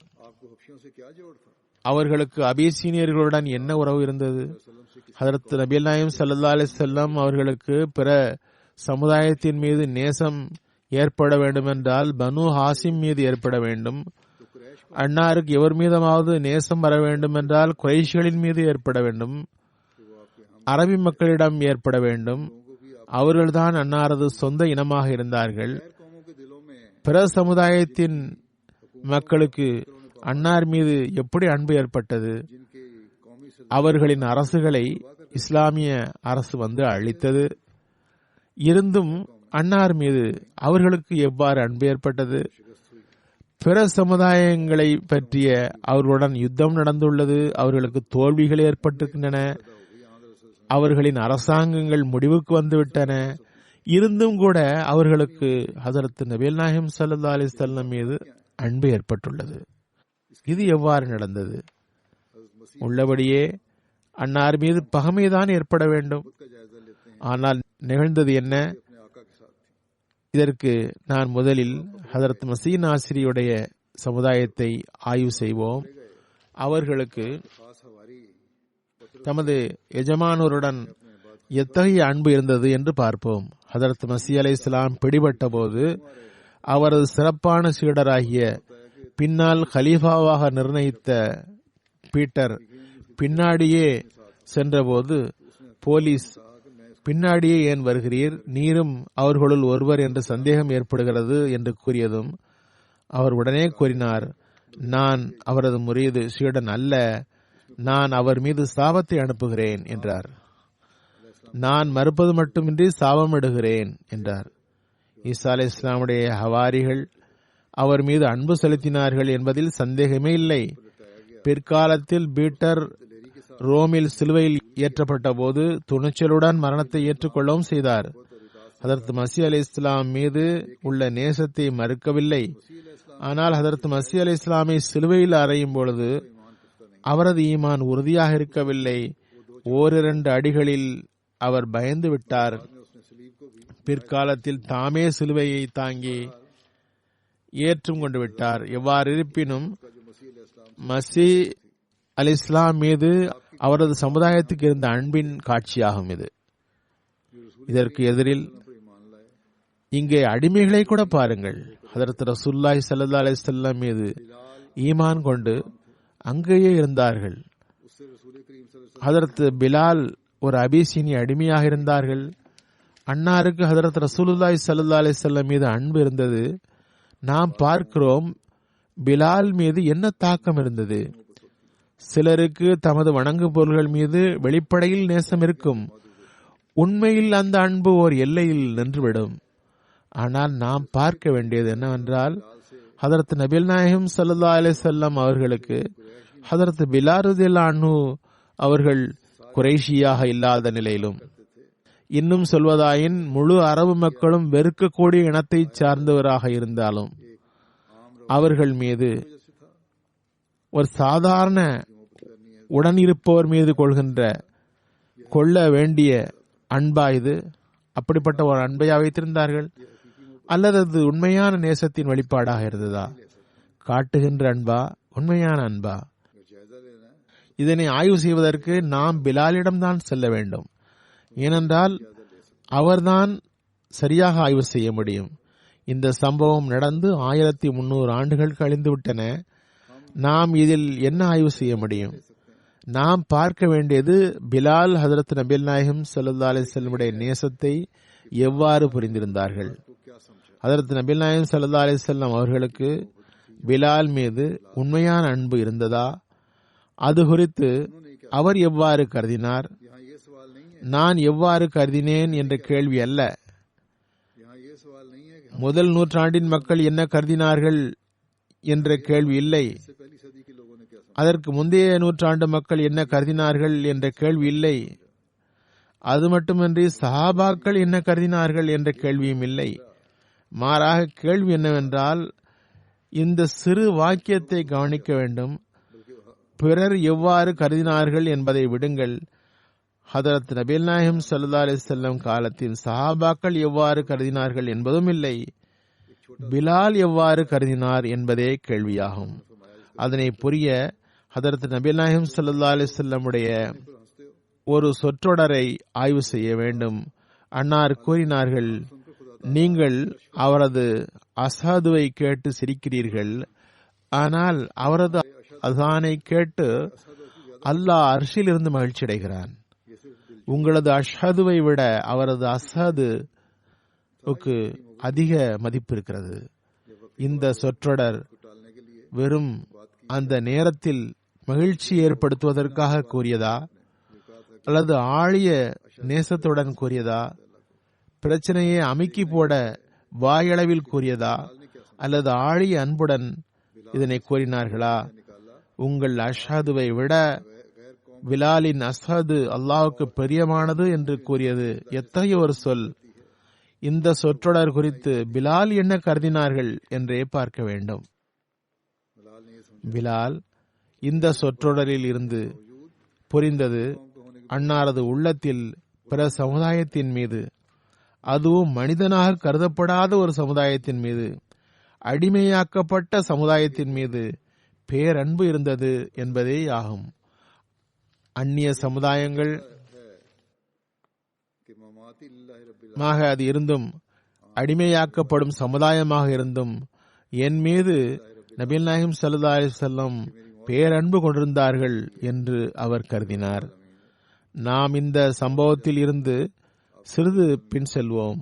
[SPEAKER 2] அவர்களுக்கு அபிசீனியர்களுடன் என்ன உறவு இருந்தது? ஹதரத் நபிகள் நாயகம் ஸல்லல்லாஹு அலைஹி வஸல்லம் அவர்களுக்கு பிற சமுதாயத்தின் மீது நேசம் ஏற்பட வேண்டுமென்றால் பனு ஹாசிம் மீது ஏற்பட வேண்டும். அன்னாருக்கு எவர் மீதமாவது நேசம் வர வேண்டும் என்றால் குறைஷிகளின் மீது ஏற்பட வேண்டும், அரபி மக்களிடம் ஏற்பட வேண்டும். அவர்கள்தான் அன்னாரது சொந்த இனமாக இருந்தார்கள். பிற சமுதாயத்தின் மக்களுக்கு அன்னார் மீது எப்படி அன்பு ஏற்பட்டது? அவர்களின் அரசுகளை இஸ்லாமிய அரசு வந்து அழித்தது. இருந்தும் அன்னார் மீது அவர்களுக்கு எவ்வாறு அன்பு ஏற்பட்டது? பிற சமுதாயங்களை பற்றிய அவர்களுடன் யுத்தம் நடந்துள்ளது. அவர்களுக்கு தோல்விகள் ஏற்பட்டிருக்கின்றன. அவர்களின் அரசாங்கங்கள் முடிவுக்கு வந்துவிட்டன. இருந்தும் கூட அவர்களுக்கு ஹதரத் நபிகள் நாயகம் ஸல்லல்லாஹு அலைஹி வஸல்லம் மீது அன்பு ஏற்பட்டுள்ளது. இது எவ்வாறு நடந்தது? உள்ளபடியே அன்னார் மீது பகைமைதான் ஏற்பட வேண்டும். ஆனால் நிகழ்ந்தது என்ன? இதற்கு நான் முதலில் ஹதரத் மசீஹ் நாசிரியுடைய சமுதாயத்தை ஆய்வு செய்வோம். அவர்களுக்கு தமது எஜமானருடன் எத்தகைய அன்பு இருந்தது என்று பார்ப்போம். ஹதரத் மசீஹ் அலைஹிஸ்ஸலாம் பிடிபட்ட போது அவரது சிறப்பான சீடராகிய பின்னால் கலீஃபாவாக நிர்ணயித்த பீட்டர் பின்னாடியே சென்றபோது போலீஸ், பின்னாடியே ஏன் வருகிறீர், நீரும் அவர்களுள் ஒருவர் என்று சந்தேகம் ஏற்படுகிறது என்று கூறியதும் அவர் உடனே கூறினார், நான் அவரது முரீது சீடன் அல்ல, நான் அவர் மீது சாபத்தை அனுப்புகிறேன் என்றார். நான் மறுப்பது மட்டுமின்றி சாபமிடுகிறேன் என்றார். ஈசா அலை இஸ்லாமுடைய ஹவாரிகள் அவர் மீது அன்பு செலுத்தினார்கள் என்பதில் சந்தேகமே இல்லை. பிற்காலத்தில் பீட்டர் ரோமில் சிலுவையில் ஏற்றப்பட்ட போது துணிச்சலுடன் மரணத்தை ஏற்றுக்கொள்ளவும் செய்தார். ஹதரத் மசீஹ் அலை இஸ்லாம் மீது உள்ள நேசத்தை மறுக்கவில்லை. ஆனால் ஹதரத் மசீஹ் அலை இஸ்லாமை சிலுவையில் அறையும் பொழுது அவரது ஈமான் உறுதியாக இருக்கவில்லை. ஓரிரண்டு அடிகளில் அவர் பயந்து விட்டார். பிற்காலத்தில் தாமே சிலுவையை தாங்கி ஏற்றும் கொண்டு விட்டார். எவ்வாறு இருப்பினும் மசீஹ் அலை இஸ்லாம் மீது அவரது சமுதாயத்துக்கு இருந்த அன்பின் காட்சியாகும் இது. இதற்கு எதிரில் இங்கே அடிமைகளை கூட பாருங்கள். ஹதரத் ரசூலுல்லாஹி ஸல்லல்லாஹு அலைஹி வஸல்லம் மீது ஈமான் கொண்டு அங்கேயே இருந்தார்கள். ஹதரத் பிலால் ஒரு அபிசீனிய அடிமையாக இருந்தார்கள். அன்னாருக்கு ஹதரத் ரசூலுல்லாஹி ஸல்லல்லாஹு அலைஹி வஸல்லம் மீது அன்பு இருந்தது. நாம் பார்க்கிறோம் பிலால் மீது என்ன தாக்கம் இருந்தது. சிலருக்கு தமது வணங்கு பொருள்கள் மீது வெளிப்படையில் நேசம் இருக்கும். உண்மையில் அந்த அன்பு ஓர் எல்லையில் நின்றுவிடும். ஆனால் நாம் பார்க்க வேண்டியது என்னவென்றால், ஹதரத் நபிகள் நாயகம் ஸல்லல்லாஹு அலைஹி வஸல்லம் அவர்களுக்கு ஹதரத் பிலால் ரலியல்லாஹு அன்ஹு அவர்கள் குறைஷியாக இல்லாத நிலையிலும், இன்னும் சொல்வதாயின் முழு அரபு மக்களும் வெறுக்கக்கூடிய இனத்தை சார்ந்தவராக இருந்தாலும் அவர்கள் மீது ஒரு சாதாரண உடனிருப்பவர் மீது கொள்ள வேண்டிய அன்பா இது? அப்படிப்பட்ட ஒரு அன்பையா வைத்திருந்தார்கள்? அல்லது அது உண்மையான நேசத்தின் வெளிப்பாடாக இருந்ததா? காட்டுகின்ற அன்பா, உண்மையான அன்பா? இதனை ஆய்வு செய்வதற்கு நாம் பிலாலிடம்தான் செல்ல வேண்டும். ஏனென்றால் அவர்தான் சரியாக ஆய்வு செய்ய முடியும். இந்த சம்பவம் நடந்து 1300 ஆண்டுகள் கழிந்து விட்டன. நாம் இதில் என்ன ஆய்வு செய்ய முடியும்? நாம் பார்க்க வேண்டியது பிலால் ஹதரத் நபிகள் நாயகம் ஸல்லல்லாஹு அலைஹி வஸல்லம் நேசத்தை எவ்வாறு புரிந்திருந்தார்கள். ஹதரத் நபிகள் நாயகம் ஸல்லல்லாஹு அலைஹி வஸல்லம் அவர்களுக்கு பிலால் மீது உண்மையான அன்பு இருந்ததா? அது குறித்து அவர் எவ்வாறு கருதினார்? நான் எவ்வாறு கருதினேன் என்ற கேள்வி அல்ல. முதல் நூற்றாண்டின் மக்கள் என்ன கருதினார்கள் என்ற கேள்வி இல்லை. அதற்கு முந்தைய நூற்றாண்டு மக்கள் என்ன கருதினார்கள் என்ற கேள்வி இல்லை. அது மட்டுமின்றி சஹாபாக்கள் என்ன கருதினார்கள் என்ற கேள்வியும் இல்லை. மாறாக கேள்வி என்னவென்றால், இந்த சிறு வாக்கியத்தை கவனிக்க வேண்டும். பிறர் எவ்வாறு கருதினார்கள் என்பதை விடுங்கள். ஹதரத் நபிகள் நாயகம் ஸல்லல்லாஹு அலைஹி வஸல்லம் காலத்தில் சஹாபாக்கள் எவ்வாறு கருதினார்கள் என்பதும் இல்லை. பிலால் எவ்வாறு கருதினார் என்பதே கேள்வியாகும். அதனை புரிய ஹதரத் நபிகள் நாயகம் ஸல்லல்லாஹு அலைஹி வஸல்லமுடைய ஒரு சொற்றொடரை ஆய்வு செய்ய வேண்டும். அன்னார் கூறினார்கள், நீங்கள் அவரது அசாதுவை கேட்டு சிரிக்கிறீர்கள், ஆனால் அவரது அசானை கேட்டு அல்லாஹ் அர்ஷில் இருந்து மகிழ்ச்சி அடைகிறான். உங்களது அஷ்ஹதுவை விட அவரது அஸ்ஹதுக்கு அதிக மதிப்பு இருக்கிறது. இந்த சொற்றொடர் வெறும் அந்த நேரத்தில் மகிழ்ச்சி ஏற்படுத்துவதற்காக கூறியதா, அல்லது ஆழிய நேசத்துடன் கூறியதா, பிரச்சனையை அமுக்கி போட வாயளவில் கூறியதா, அல்லது ஆழிய அன்புடன் இதனை கூறினார்களா? உங்கள் அஷ்ஹதுவை விட பிலாலின் அஸ்ஹது அல்லாஹுக்கு பிரியமானது என்று கூறியது எத்தகைய ஒரு சொல்! இந்த சொற்றொடர் குறித்து பிலால் என்ன கருதினார்கள் என்றே பார்க்க வேண்டும். பிலால் இந்த சொற்றொடரில் இருந்து புரிந்தது அன்னாரது உள்ளத்தில் பிற சமுதாயத்தின் மீது, அதுவும் மனிதனாக கருதப்படாத ஒரு சமுதாயத்தின் மீது, அடிமையாக்கப்பட்ட சமுதாயத்தின் மீது பேரன்பு இருந்தது என்பதே ஆகும். அந்நிய சமுதாயங்கள் அது இருந்தும், அடிமையாக்கப்படும் சமுதாயமாக இருந்தும் என் மீது நபிகள் நாயகம் ஸல்லல்லாஹு அலைஹி வஸல்லம் பேரன்பு கொண்டிருந்தார்கள் என்று அவர் கருதினார். நாம் இந்த சம்பவத்தில் இருந்து சிறிது பின் செல்வோம்.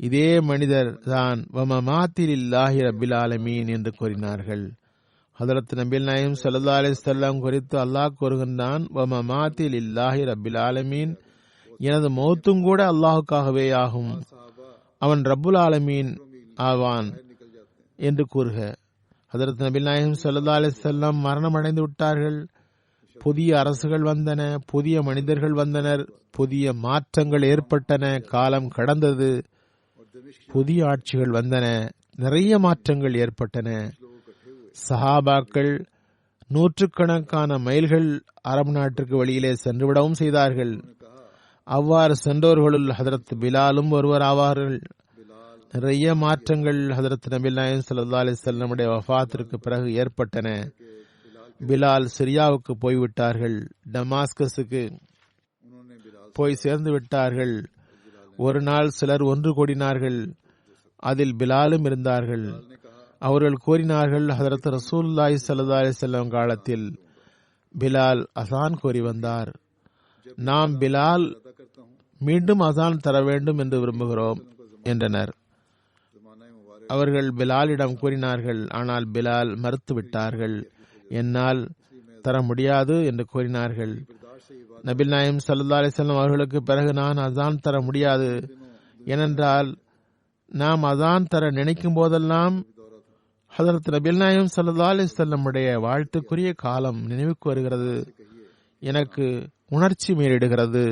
[SPEAKER 2] இதே மனிதர் தான் வமமாத்திலில்லாஹி ரப்பில் ஆலமீன் என்று கூறினார்கள். ஹதரத் நபிகள் நாயகம் ஸல்லல்லாஹு அலைஹி வஸல்லம் குறித்து அல்லாஹ் கூறுகின்றான், வ மமாத்தி லில்லாஹி ரப்பில் ஆலமீன், எனது மௌத்தும் கூட அல்லாஹுக்காகவே ஆகும், அவன் ரப்புல் ஆலமீன் ஆவான் என்று கூறுக. ஹதரத் நபிகள் நாயகம் ஸல்லல்லாஹு அலைஹி வஸல்லம் மரணம் அடைந்து விட்டார்கள். புதிய அரசுகள் வந்தன, புதிய மனிதர்கள் வந்தனர், புதிய மாற்றங்கள் ஏற்பட்டன, காலம் கடந்தது, புதிய ஆட்சிகள் வந்தன, நிறைய மாற்றங்கள் ஏற்பட்டன. சஹாபாக்கள் நூற்றுக்கணக்கான மைல்கள் அரபு நாட்டிற்கு வெளியிலே சென்றுவிடவும் செய்தார்கள். அவ்வாறு சென்றவர்களுள் ஹதரத் பிலாலும் ஒருவர் ஆவார்கள். நிறைய மாற்றங்கள் ஹதரத் நபிகள் நாயகம் ஸல்லல்லாஹு அலைஹி வஸல்லமுடைய வஃபாத்திற்கு பிறகு ஏற்பட்டன. பிலால் சிரியாவுக்கு போய்விட்டார்கள், டமாஸ்கஸுக்கு போய் சேர்ந்து விட்டார்கள். ஒரு நாள் சிலர் ஒன்று கூடினார்கள், அதில் பிலாலும் இருந்தார்கள். அவர்கள் கூறினார்கள், ஹதரத் ரசூலுல்லாஹி ஸல்லல்லாஹு அலைஹி வஸல்லம் காலத்தில் பிலால் அசான் கூறி வந்தார், நாம் பிலால் மீண்டும் அசான் தர வேண்டும் என்று விரும்புகிறோம் என்றனர். அவர்கள் பிலாலிடம் கூறினார்கள், ஆனால் பிலால் மறுத்துவிட்டார்கள், என்னால் தர முடியாது என்று கூறினார்கள். நபிகள் நாயகம் ஸல்லல்லாஹு அலைஹி வஸல்லம் அவர்களுக்கு பிறகு நான் அசான் தர முடியாது, ஏனென்றால் நாம் அசான் தர நினைக்கும் போதெல்லாம் ஹதரத் நபிகள் நாயகம் ஸல்லல்லாஹு அலைஹி வஸல்லமுடைய வாழ்த்துக்குரிய காலம் நினைவுக்கு வருகிறது, எனக்கு உணர்ச்சி மேலிடுகிறது.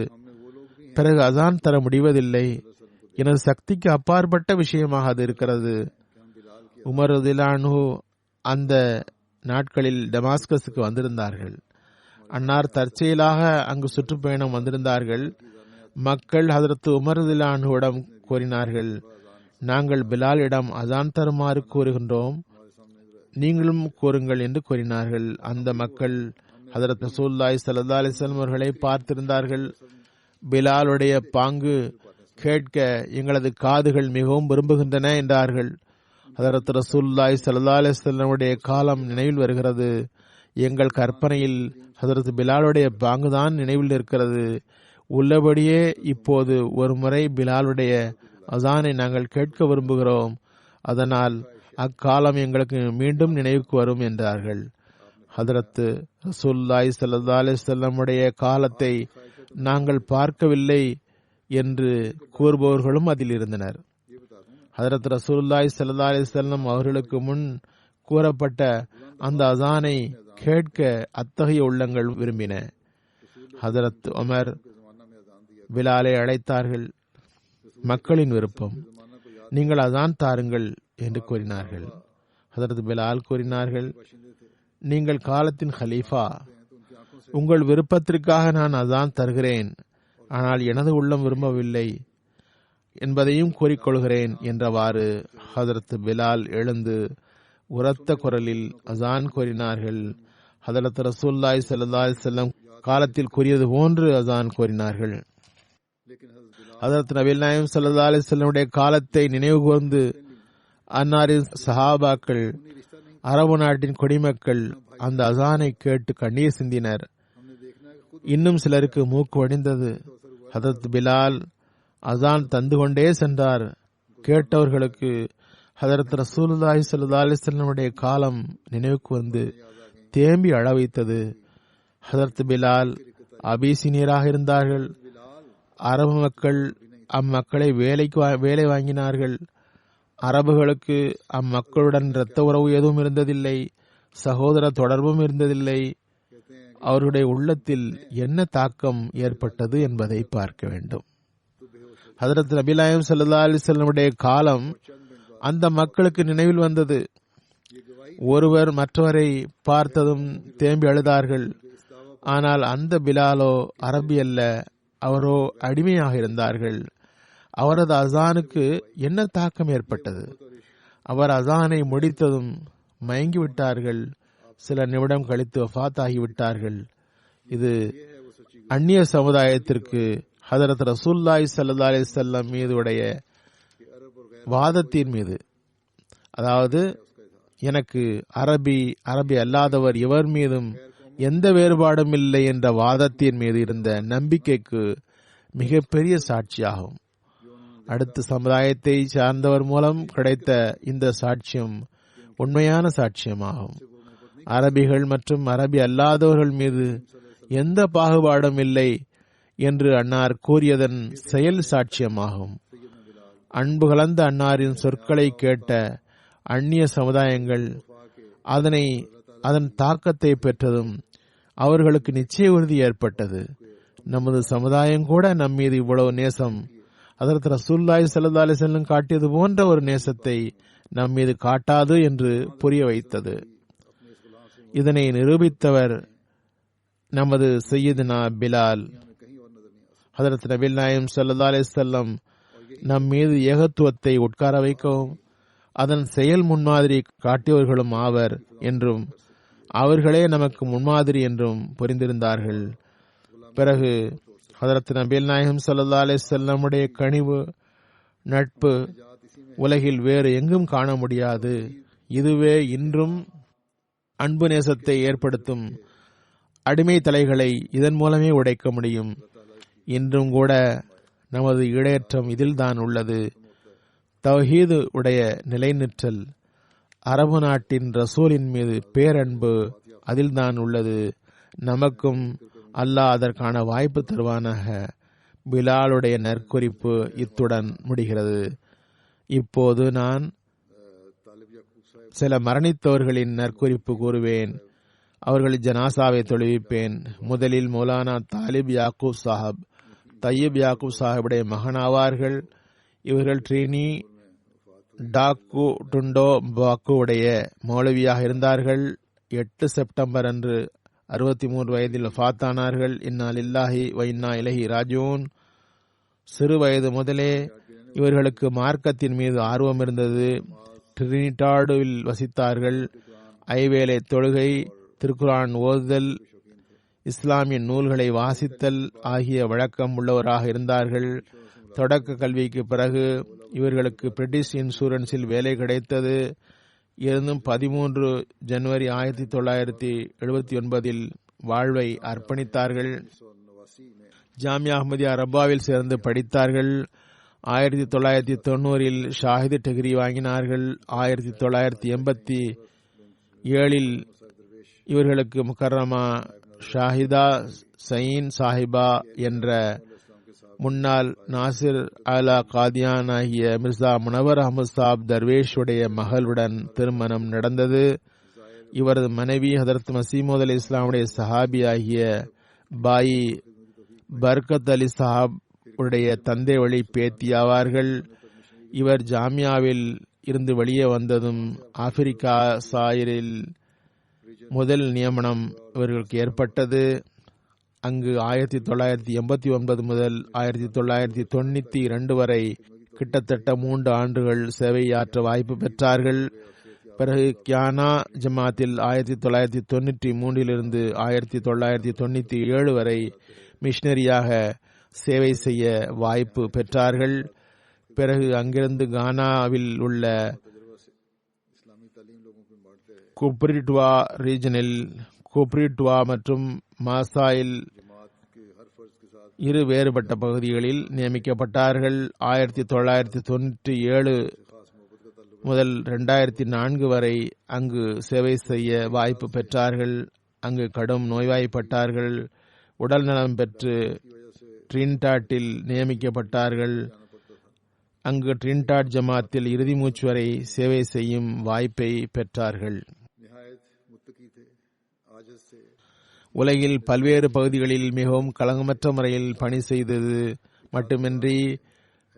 [SPEAKER 2] பிறகு அசான் தர முடிவதில்லை, எனது சக்திக்கு அப்பாற்பட்ட விஷயமாக அது இருக்கிறது. உமர் ரலியல்லாஹு அன்ஹு அந்த நாட்களில் டமாஸ்கஸுக்கு வந்திருந்தார்கள். அன்னார் தற்செயலாக அங்கு சுற்றுப்பயணம் வந்திருந்தார்கள். மக்கள் ஹதரத் உமர் ரலியல்லாஹு அன்ஹுவிடம் கூறினார்கள், நாங்கள் பிலாலிடம் அசான் தருமாறு கூறுகின்றோம், நீங்களும் கூறுங்கள் என்று கூறினார்கள். அந்த மக்கள் ஹதரத் ரசூலுல்லாஹி ஸல்லல்லாஹு அலைஹி வஸல்லம் அவர்களை பார்த்திருந்தார்கள். பிலாலுடைய பாங்கு கேட்க எங்களது காதுகள் மிகவும் விரும்புகின்றன என்றார்கள். ஹதரத் ரசூலுல்லாஹி ஸல்லல்லாஹு அலைஹி வஸல்லமுடைய காலம் நினைவில் வருகிறது. எங்கள் கற்பனையில் ஹதரத் பிலாலுடைய பாங்குதான் நினைவில் இருக்கிறது. உள்ளபடியே இப்போது ஒரு முறை பிலாலுடைய அசானை நாங்கள் கேட்க விரும்புகிறோம், அதனால் அக்காலம் எங்களுக்கு மீண்டும் நினைவுக்கு வரும் என்றார்கள். ஹதரத் ரசூலுல்லாஹி ஸல்லல்லாஹு அலைஹி வஸல்லமுடைய காலத்தை நாங்கள் பார்க்கவில்லை என்று கூறுபவர்களும் அதில் இருந்தனர். ஹதரத் ரசூலுல்லாஹி ஸல்லல்லாஹு அலைஹி வஸல்லம் அவர்களுக்கு முன் கூறப்பட்ட அந்த அசானை கேட்க அத்தகைய உள்ளங்கள் விரும்பின. ஹதரத் உமர் பிலாலை அழைத்தார்கள். மக்களின் விருப்பம், நீங்கள் அசான் தாருங்கள் என்று கூறினார்கள். ஹதரத் பிலால் கூறினார்கள், நீங்கள் காலத்தின் ஹலீஃபா, உங்கள் விருப்பத்திற்காக நான் அசான் தருகிறேன், ஆனால் எனது உள்ளம் விரும்பவில்லை என்பதையும் கூறிக்கொள்கிறேன் என்றவாறு ஹதரத் பிலால் எழுந்து உரத்த குரலில் அசான் கூறினார்கள். ஹதரத் ரசூலுல்லாஹி ஸல்லல்லாஹு அலைஹி வஸல்லம் காலத்தில் கூறியது போன்று அசான் கூறினார்கள். ஹதரத் நபிகள் நாயகம் ஸல்லல்லாஹு அலைஹி வஸல்லமுடைய காலத்தை நினைவு கூர்ந்து அன்னாரின் சஹாபாக்கள், அரபு நாட்டின் குடிமக்கள் அந்த அசானை கேட்டு கண்ணீர் சிந்தினர். இன்னும் சிலருக்கு மூக்கு வடிந்தது. ஹதரத் பிலால் அசான் தந்து கொண்டே சென்றார். கேட்டவர்களுக்கு ஹதரத் ரசூலுல்லாஹி ஸல்லல்லாஹு அலைஹி வஸல்லமுடைய காலம் நினைவுக்கு வந்து தேம்பி அழ வைத்தது. ஹதரத் பிலால் அபிசீனியராக இருந்தார்கள். அரபு மக்கள் அம்மக்களை வேலை வாங்கினார்கள். அரபுகளுக்கு அம்மக்களுடன் இரத்த உறவு எதுவும் இருந்ததில்லை, சகோதர தொடர்பும் இருந்ததில்லை. அவர்களுடைய உள்ளத்தில் என்ன தாக்கம் ஏற்பட்டது என்பதை பார்க்க வேண்டும். ஹதரத் நபிகள் நாயகம் ஸல்லல்லாஹு அலைஹி வஸல்லமுடைய காலம் அந்த மக்களுக்கு நினைவில் வந்தது. ஒருவர் மற்றவரை பார்த்ததும் தேம்பி அழுதார்கள். ஆனால் அந்த பிலாலோ அரபி அல்ல, அவரோ அடிமையாக இருந்தார்கள். அவரது அசானுக்கு என்ன தாக்கம் ஏற்பட்டது? அவர் அசானை முடித்ததும் மயங்கிவிட்டார்கள். சில நிமிடம் கழித்து வஃபாத் ஆகிவிட்டார்கள். இது அந்நிய சமுதாயத்திற்கு ஹதரத் ரசூலுல்லாஹி ஸல்லல்லாஹு அலைஹி வஸல்லம் மீது உடைய வாதத்தின் மீது, அதாவது எனக்கு அரபி அல்லாதவர் எவர் மீதும் எந்த வேறுபாடும் இல்லை என்ற வாதத்தின் மீது இருந்த நம்பிக்கைக்கு மிகப்பெரிய சாட்சியாகும். அடுத்த சமுதாயத்தை சார்ந்தவர் மூலம் கிடைத்த இந்த சாட்சியம் உண்மையான சாட்சியமாகும். அரபிகள் மற்றும் அரபி அல்லாதவர்கள் மீது எந்த பாகுபாடும் இல்லை என்று அன்னார் கூறியதன் செயல் சாட்சியமாகும். அன்பு கலந்த அன்னாரின் சொற்களை கேட்ட அந்நிய சமுதாயங்கள் அதன் தாக்கத்தை பெற்றதும் அவர்களுக்கு நிச்சய உறுதி ஏற்பட்டது. நமது சமுதாயம் கூட நம் மீது இவ்வளவு நேசம் ஹதரத் ரசூலுல்லாஹி ஸல்லல்லாஹு அலைஹி வஸல்லம் காட்டியது போன்ற ஒரு நேசத்தை நம் மீது காட்டாது என்று புரிய வைத்தது. இதனை நிரூபித்தவர் நமது சையதுனா பிலால். ஹதரத் நபிகள் நாயகம் ஸல்லல்லாஹு அலைஹி வஸல்லம் நம் மீது ஏகத்துவத்தை உட்கார வைக்கவும் அதன் செயல் முன்மாதிரி காட்டியவர்களும் ஆவர் என்றும் அவர்களே நமக்கு முன்மாதிரி என்றும் புரிந்திருந்தார்கள். பிறகு ஹதரத் நபிகள் நாயகம் ஸல்லல்லாஹு அலைஹி வஸல்லமுடைய கனிவு நட்பு உலகில் வேறு எங்கும் காண முடியாது. இதுவே இன்றும் அன்பு நேசத்தை ஏற்படுத்தும் அடிமை தலைகளை இதன் மூலமே உடைக்க முடியும். இன்றும் கூட நமது ஈடேற்றம் இதில்தான் உள்ளது. தௌஹீது உடைய நிலைநிற்றல், அரபு நாட்டின் ரசூலின் மீது பேரன்பு அதில்தான் உள்ளது. நமக்கும் அல்லாஹ் அதற்கான வாய்ப்பு தருவானாக. பிலாலுடைய நற்குறிப்பு இத்துடன் முடிகிறது. இப்போது நான் சில மரணித்தவர்களின் நற்குறிப்பு கூறுவேன். அவர்களின் ஜனாசாவை தொழுவிப்பேன். முதலில் மௌலானா தாலிப் யாக்கூப் சாஹப் தையீப் யாக்கூப் சாஹிபுடைய மகனாவார்கள். இவர்கள் ட்ரீனி டாக்கு டுண்டோ பாக்கு உடைய மௌலவியாக இருந்தார்கள். 8 செப்டம்பர் அன்று 63 வயதில் வஃபாத்தானார்கள். இன்னா லில்லாஹி வ இன்னா இலைஹி ராஜிஊன். சிறு வயது முதலே இவர்களுக்கு மார்க்கத்தின் மீது ஆர்வம் இருந்தது. ட்ரினிடாடில் வசித்தார்கள். ஐவேளை தொழுகை, திருக்குரான் ஓதுதல், இஸ்லாமிய நூல்களை வாசித்தல் ஆகிய வழக்கம் உள்ளவராக இருந்தார்கள். தொடக்க கல்விக்கு பிறகு இவர்களுக்கு பிரிட்டிஷ் இன்சூரன்ஸில் வேலை கிடைத்தது. இருந்தும் 13 ஜனவரி 1979 வாழ்வை அர்ப்பணித்தார்கள். ஜாமியா அஹ்மதியா ரப்பாவில் சேர்ந்து படித்தார்கள். 1990 ஷாஹித் டிகிரி வாங்கினார்கள். 1987 இவர்களுக்கு முக்கர்ரமா ஷாஹிதா சயீன் சாஹிபா என்ற முன்னாள் நாசிர் அலா காதியான் ஆகிய மிர்சா முனவர் அஹமது சாப் தர்வேஷ் உடைய மகளுடன் திருமணம் நடந்தது. இவரது மனைவி ஹதரத் மசீமோத் அலி இஸ்லாமுடைய சஹாபி ஆகிய பாயி பர்கத் அலி சாஹப் உடைய தந்தை வழி பேத்தி ஆவார்கள். இவர் ஜாமியாவில் இருந்து வெளியே வந்ததும் ஆப்பிரிக்கா சாயரில் முதல் நியமனம் இவர்களுக்கு ஏற்பட்டது. அங்கு 1989 முதல் 1992 வரை கிட்டத்தட்ட 3 ஆண்டுகள் சேவையாற்ற வாய்ப்பு பெற்றார்கள். பிறகு கியானா ஜமாத்தில் 1993 1997 வரை மிஷனரியாக சேவை செய்ய வாய்ப்பு பெற்றார்கள். பிறகு அங்கிருந்து கானாவில் உள்ள குப்ரிட்வா ரீஜனில் குப்ரிட்வா மற்றும் மாசாயில் 2 வேறுபட்ட பகுதிகளில் நியமிக்கப்பட்டார்கள். 1997 முதல் 2004 வரை அங்கு சேவை செய்ய வாய்ப்பு பெற்றார்கள். அங்கு கடும் நோய்வாய்ப்பட்டார்கள். உடல் நலம் பெற்று ட்ரின்டாட்டில் நியமிக்கப்பட்டார்கள். அங்கு ட்ரின்டாட் ஜமாத்தில் இறுதி மூச்சு வரை சேவை செய்யும் வாய்ப்பை பெற்றார்கள். உலகில் பல்வேறு பகுதிகளில் மிகவும் களங்கமற்ற முறையில் பணி செய்தது மட்டுமின்றி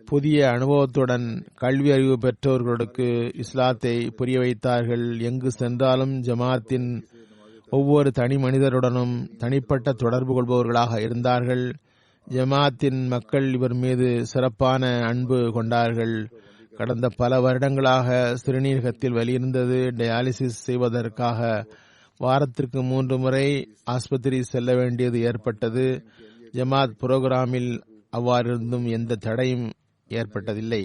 [SPEAKER 2] புதிய அனுபவத்துடன் கல்வி அறிவு பெற்றவர்களுக்கு இஸ்லாத்தை புரிய வைத்தார்கள். எங்கு சென்றாலும் ஜமாத்தின் ஒவ்வொரு தனி மனிதருடனும் தனிப்பட்ட தொடர்பு கொள்பவர்களாக இருந்தார்கள். ஜமாத்தின் மக்கள் இவர் மீது சிறப்பான அன்பு கொண்டார்கள். கடந்த பல வருடங்களாக சிறுநீரகத்தில் வலியிருந்தது. டயாலிசிஸ் செய்வதற்காக வாரத்திற்கு 3 முறை ஆஸ்பத்திரி செல்ல வேண்டியது ஏற்பட்டது. ஜமாத் புரோகிராமில் அவ்வாறிருந்தும் எந்த தடையும் ஏற்பட்டதில்லை.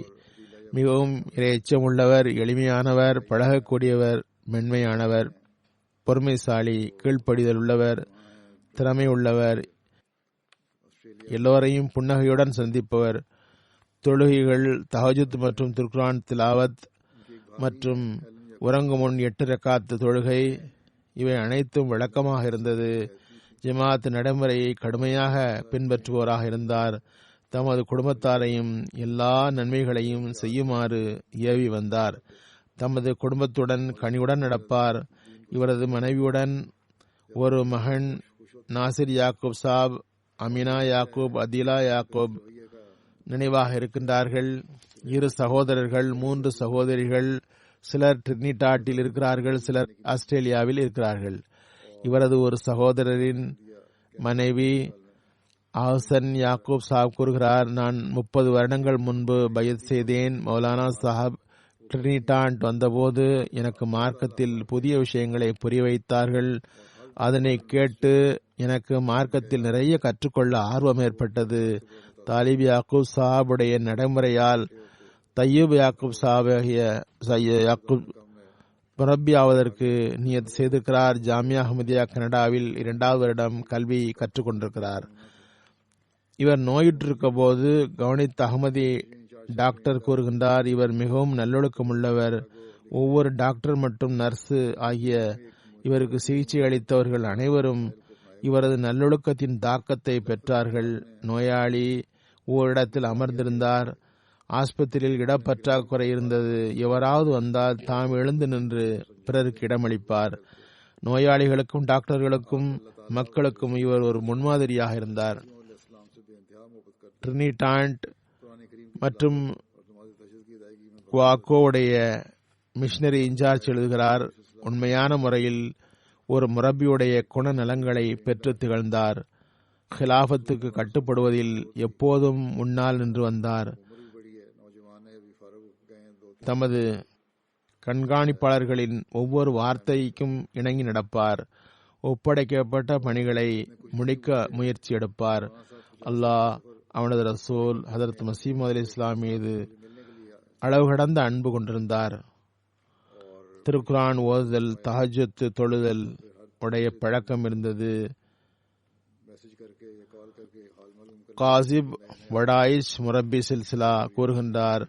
[SPEAKER 2] மிகவும் இறையச்சம் உள்ளவர், எளிமையானவர், பழகக்கூடியவர், மென்மையானவர், பொறுமைசாலி, கீழ்ப்படிதல் உள்ளவர், திறமை உள்ளவர், எல்லோரையும் புன்னகையுடன் சந்திப்பவர். தொழுகைகள், தஹஜுத் மற்றும் திருக்குரான் திலாவத் மற்றும் உறங்கும் முன் 8 ரக்காத் தொழுகை இவை அனைத்தும் விளக்கமாக இருந்தது. ஜமாத் நடைமுறையை கடுமையாக பின்பற்றுவோராக இருந்தார். தமது குடும்பத்தாரையும் எல்லா நன்மைகளையும் செய்யுமாறு ஏவி வந்தார். தமது குடும்பத்துடன் கனிவுடன் நடப்பார். இவரது மனைவியுடன் ஒரு மகன் நாசிர் யாக்கூப் சாப், அமினா யாக்கூப், அதிலா யாக்கூப் நினைவாக இருக்கின்றார்கள். 2 சகோதரர்கள், 3 சகோதரிகள். சிலர் டிரினிடாட்டில் இருக்கிறார்கள், சிலர் ஆஸ்திரேலியாவில் இருக்கிறார்கள். இவரது ஒரு சகோதரரின் மனைவி அஹ்சன் யாக்கூப் சாப் கூறுகிறார், நான் 30 வருடங்கள் முன்பு பையத் செய்தேன். மௌலானா சாஹப் டிரினிடாட் வந்தபோது எனக்கு மார்க்கத்தில் புதிய விஷயங்களை புரிய வைத்தார்கள். அதனை கேட்டு எனக்கு மார்க்கத்தில் நிறைய கற்றுக்கொள்ள ஆர்வம் ஏற்பட்டது. தாலிப் யாக்கூப் சாஹாபுடைய நடைமுறையால் தையூப் யாக்கூப் சாஹாபிய யாக்கூப் முரப்பி ஆவதற்கு நியத் செய்திருக்கிறார். ஜாமியா அஹ்மதியா கனடாவில் 2வது வருடம் கல்வி கற்றுக்கொண்டிருக்கிறார். இவர் நோயுற்றிருக்க போது கவனித்த அகமதி டாக்டர் கூறுகின்றார், இவர் மிகவும் நல்லொழுக்கமுள்ளவர். ஒவ்வொரு டாக்டர் மற்றும் நர்ஸு ஆகிய இவருக்கு சிகிச்சை அளித்தவர்கள் அனைவரும் இவரது நல்லொழுக்கத்தின் தாக்கத்தை பெற்றார்கள். நோயாளி ஓரிடத்தில் அமர்ந்திருந்தார். ஆஸ்பத்திரியில் இடப்பற்றாக்குறை இருந்தது. எவராவது வந்தால் தாம் எழுந்து நின்று பிறருக்கு இடமளிப்பார். நோயாளிகளுக்கும் டாக்டர்களுக்கும் மக்களுக்கும் இவர் ஒரு முன்மாதிரியாக இருந்தார். டிரினிடாட் மற்றும் குவாக்கோவுடைய மிஷனரி இன்சார்ஜ் எழுதுகிறார், உண்மையான முறையில் ஒரு முரப்பியுடைய குணநலங்களை பெற்று திகழ்ந்தார். ஹிலாஃபத்துக்கு கட்டுப்படுவதில் எப்போதும் முன்னால் நின்று வந்தார். தமது கண்காணிப்பாளர்களின் ஒவ்வொரு வார்த்தைக்கும் இணங்கி நடப்பார். ஒப்படைக்கப்பட்ட பணிகளை முடிக்க முயற்சி எடுப்பார். அல்லாஹ், அவனது ரசூல் ஹதரத் மசீமது அலி இஸ்லாம் மீது அளவு கடந்த அன்பு கொண்டிருந்தார். திருக்குரான் ஓதுதல், தஹஜ்ஜுத் தொழுதல் உடைய பழக்கம் இருந்தது. காசிப் வடாயிஷ் முரப்பி சில்சிலா கூறுகின்றார்,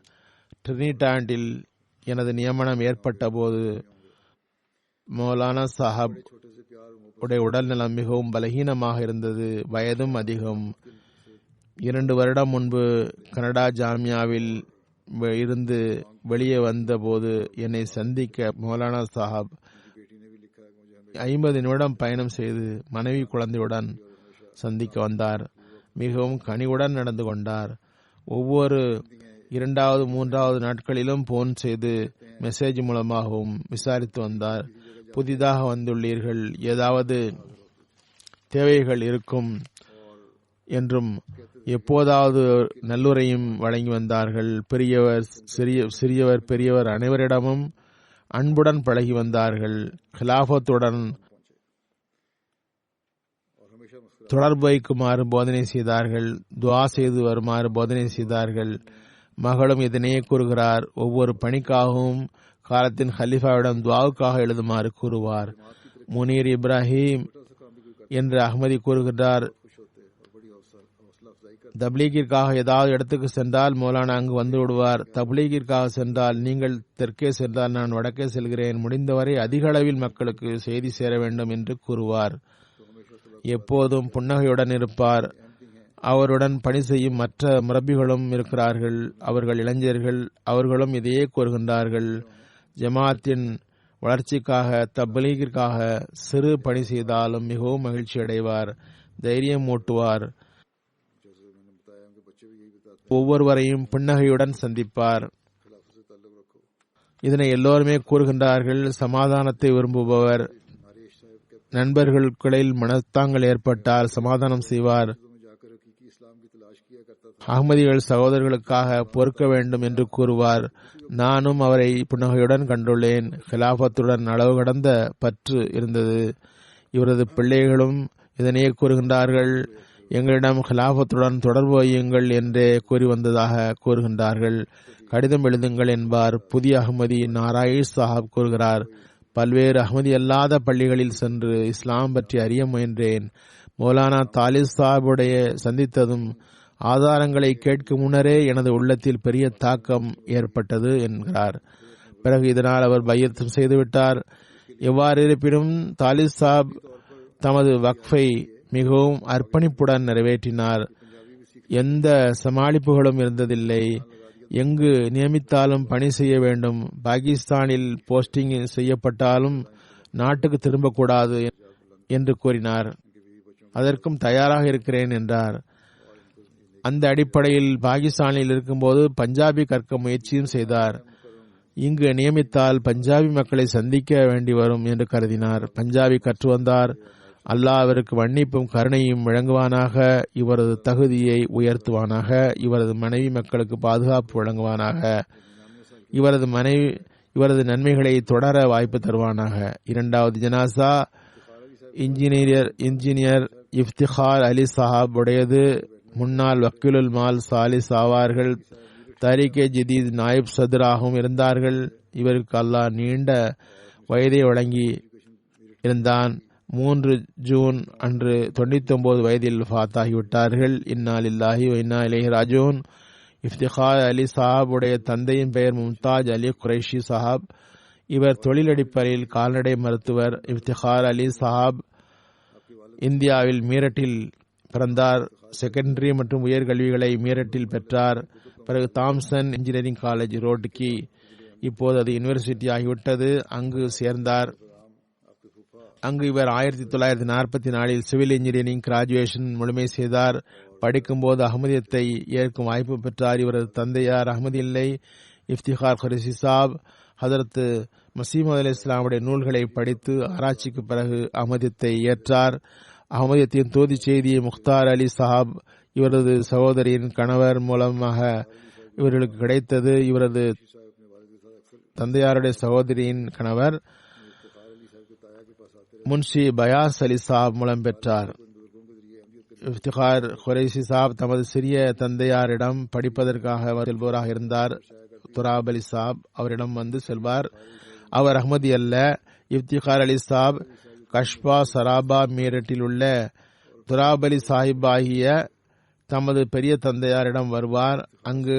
[SPEAKER 2] டிரினிடாட்டில் எனது நியமனம் ஏற்பட்ட போது மௌலானா சாஹப் உடைய உடல் நலம் மிகவும் பலகீனமாக இருந்தது. வயதும் அதிகம். 2 வருடம் முன்பு கனடா ஜாமியாவில் இருந்து வெளியே வந்த போது என்னை சந்திக்க மௌலானா சாஹப் 50 நிமிடம் பயணம் செய்து மனைவி குழந்தையுடன் சந்திக்க வந்தார். மிகவும் கனிவுடன் நடந்து கொண்டார். ஒவ்வொரு 2வது 3வது நாட்களிலும் போன் செய்து மெசேஜ் மூலமாகவும் விசாரித்து வந்தார். புதிதாக வந்துள்ளீர்கள், ஏதாவது தேவைகள் இருக்கும் என்றும் எப்போதாவது நல்லுரையும் வழங்கி வந்தார்கள். பெரியவர் சிறியவர் பெரியவர் அனைவரிடமும் அன்புடன் பழகி வந்தார்கள். ஹிலாஃபத்துடன் தொடர்பு வைக்குமாறு போதனை செய்தார்கள். துஆ செய்து வருமாறு போதனை செய்தார்கள். மகளும் இதனையே கூறுகிறார், ஒவ்வொரு பணிக்காகவும் காலத்தின் ஹலிஃபாவிடம் துஆவுக்காக எழுதுமாறு கூறுவார். முனீர் இப்ராஹிம் என்று அஹ்மதி கூறுகிறார், தப்லீகிற்காக ஏதாவது இடத்துக்கு சென்றால் மௌலானா அங்கு வந்து விடுவார். தப்லீகிற்காக சென்றால் நீங்கள் தெற்கே சென்றால் நான் வடக்கே செல்கிறேன். முடிந்தவரை அதிக அளவில் மக்களுக்கு செய்தி சேர வேண்டும் என்று கூறுவார். எப்போதும் புன்னகையுடன் இருப்பார். அவருடன் பணி செய்யும் மற்ற முரப்பிகளும் இருக்கிறார்கள். அவர்கள் இளைஞர்கள். அவர்களும் இதையே கூறுகின்றார்கள். ஜமாத்தின் வளர்ச்சிக்காக தப்லீகிற்காக சிறு பணி செய்தாலும் மிகவும் மகிழ்ச்சி அடைவார். தைரியம் ஊட்டுவார். ஒவ்வொருவரையும் புன்னகையுடன் சந்திப்பார். இதனை எல்லோருமே கூறுகின்றார்கள். சமாதானத்தை விரும்புபவர். நண்பர்களுக்குள் மனத்தாங்கள் ஏற்பட்டால் சமாதானம் செய்வார். அஹ்மதிகள் சகோதரர்களுக்காக பொறுக்க வேண்டும் என்று கூறுவார். நானும் அவரை புன்னகையுடன் கண்டுள்ளேன். ஹிலாஃபத்துடன் அளவு கடந்த பற்று இருந்தது. இவரது பிள்ளைகளும் இதனையே கூறுகின்றார்கள். எங்களிடம் ஹிலாஃபத்துடன் தொடர்பு வையுங்கள் என்றே கூறி வந்ததாக கூறுகின்றார்கள். கடிதம் எழுதுங்கள் என்பார். புதிய அஹ்மதி நாராயிஷ் சாஹப் கூறுகிறார், பல்வேறு அஹ்மதி அல்லாத பள்ளிகளில் சென்று இஸ்லாம் பற்றி அறிய முயன்றேன். மௌலானா தாலிப் சாஹிபுடைய சந்தித்ததும் ஆதாரங்களை கேட்கும் முன்னரே எனது உள்ளத்தில் பெரிய தாக்கம் ஏற்பட்டது என்கிறார். பிறகு இதனால் அவர் பையத்தும் செய்துவிட்டார். எவ்வாறு இருப்பினும் தாலிப் சாப் தமது வக்ஃபை மிகவும் அர்ப்பணிப்புடன் நிறைவேற்றினார். எந்த சமாளிப்புகளும் இருந்ததில்லை. எங்கு நியமித்தாலும் பணி செய்ய வேண்டும். பாகிஸ்தானில் போஸ்டிங் செய்யப்பட்டாலும் நாட்டுக்கு திரும்பக்கூடாது என்று கூறினார். அதற்கும் தயாராக இருக்கிறேன் என்றார். அந்த அடிப்படையில் பாகிஸ்தானில் இருக்கும்போது பஞ்சாபி கற்க முயற்சியும் செய்தார். இங்கு நியமித்தால் பஞ்சாபி மக்களை சந்திக்க வேண்டி வரும் என்று கருதினார். பஞ்சாபி கற்று வந்தார். அல்லாஹ் அவருக்கு மன்னிப்பும் கருணையும் வழங்குவானாக. இவரது தகுதியை உயர்த்துவானாக. இவரது மனைவி மக்களுக்கு பாதுகாப்பு வழங்குவானாக. இவரது நன்மைகளை தொடர வாய்ப்பு தருவானாக. இரண்டாவது ஜனாசா இன்ஜினியர் இஃப்திகார் அலி சாஹாப் உடையது. முன்னாள் வக்கீலுல் மால் சாலிஸ் ஆவார்கள். தரீகே ஜதீத் நாயிப் சதுராகவும் இருந்தார்கள். இவருக்கு அல்லாஹ் நீண்ட வயதை வழங்கி இருந்தான். 3 ஜூன் அன்று 99 வயதில் ஃபாத்தாகிவிட்டார்கள். இன்னா லில்லாஹி வ இன்னா இலைஹி ராஜிஊன். இஃப்திகார் அலி சாஹாப் உடைய தந்தையின் பெயர் மும்தாஜ் அலி குரைஷி சாஹாப். இவர் தொழிலடிப்படையில் கால்நடை மருத்துவர். இஃப்திகார் அலி சாஹாப் இந்தியாவில் மீரட்டில் பிறந்தார். செகண்டரி மற்றும் உயர்கல்விகளை மீரட்டில் பெற்றார். பிறகு தாம்சன் இன்ஜினியரிங் காலேஜ் ரோட்கி, இப்போது அது யூனிவர்சிட்டி ஆகிவிட்டது, அங்கு சேர்ந்தார். அங்கு இவர் 1944 சிவில் இன்ஜினியரிங் கிராஜுவேஷன் முழுமை செய்தார். படிக்கும்போது அகமதியத்தை ஏற்கும் வாய்ப்பு பெற்றார். இவரது தந்தையார் அகமதி இல்லை. இஃப்திகார் குரைஷி சாப் ஹதரத் மசீமது அலி இஸ்லாமுடைய நூல்களை படித்து ஆராய்ச்சிக்கு பிறகு அகமதியத்தை ஏற்றார். அகமதியத்தின் தூதி செய்தியை முக்தார் அலி சாஹாப் இவரது சகோதரியின் கணவர் மூலமாக இவர்களுக்கு கிடைத்தது. இவரது தந்தையாருடைய சகோதரியின் கணவர் முன்ஷி பயாஸ் அலி சாஹாப் மூலம் பெற்றார். இஃப்திகார் குரைஷி சாப் தமது சிறிய தந்தையாரிடம் படிப்பதற்காக செல்பவராக இருந்தார். துராப் அலி சாப் அவரிடம் வந்து செல்வார். அவர் அஹ்மதி அல்ல. இஃப்திகார் அலி சாப் கஷ்பா சராபா மீரட்டில் உள்ள துராப் அலி சாஹிப் ஆகிய தமது பெரிய தந்தையாரிடம் வருவார். அங்கு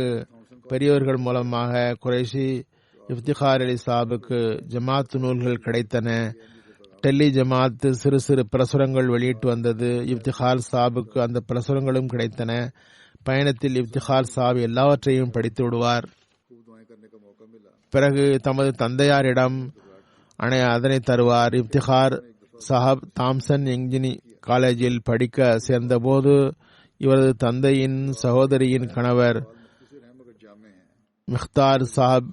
[SPEAKER 2] பெரியவர்கள் மூலமாக குரைஷி இஃப்திகார் அலி சாபுக்கு ஜமாத் நூல்கள் கிடைத்தன. டெல்லி ஜமாத் சிறு சிறு பிரசுரங்கள் வெளியிட்டு வந்தது. இஃப்திகார் சாபுக்கு அந்த பிரசுரங்களும் கிடைத்தன. பயணத்தில் இஃப்திகார் சாப் எல்லாவற்றையும் படித்து விடுவார். பிறகு தமது தந்தையாரிடம் அதனை தருவார். இஃப்திகார் சாஹப் தாம்சன் இன்ஜினியரிங் காலேஜில் படிக்க சேர்ந்தபோது இவரது தந்தையின் சகோதரியின் கணவர் முக்தார் சாஹப்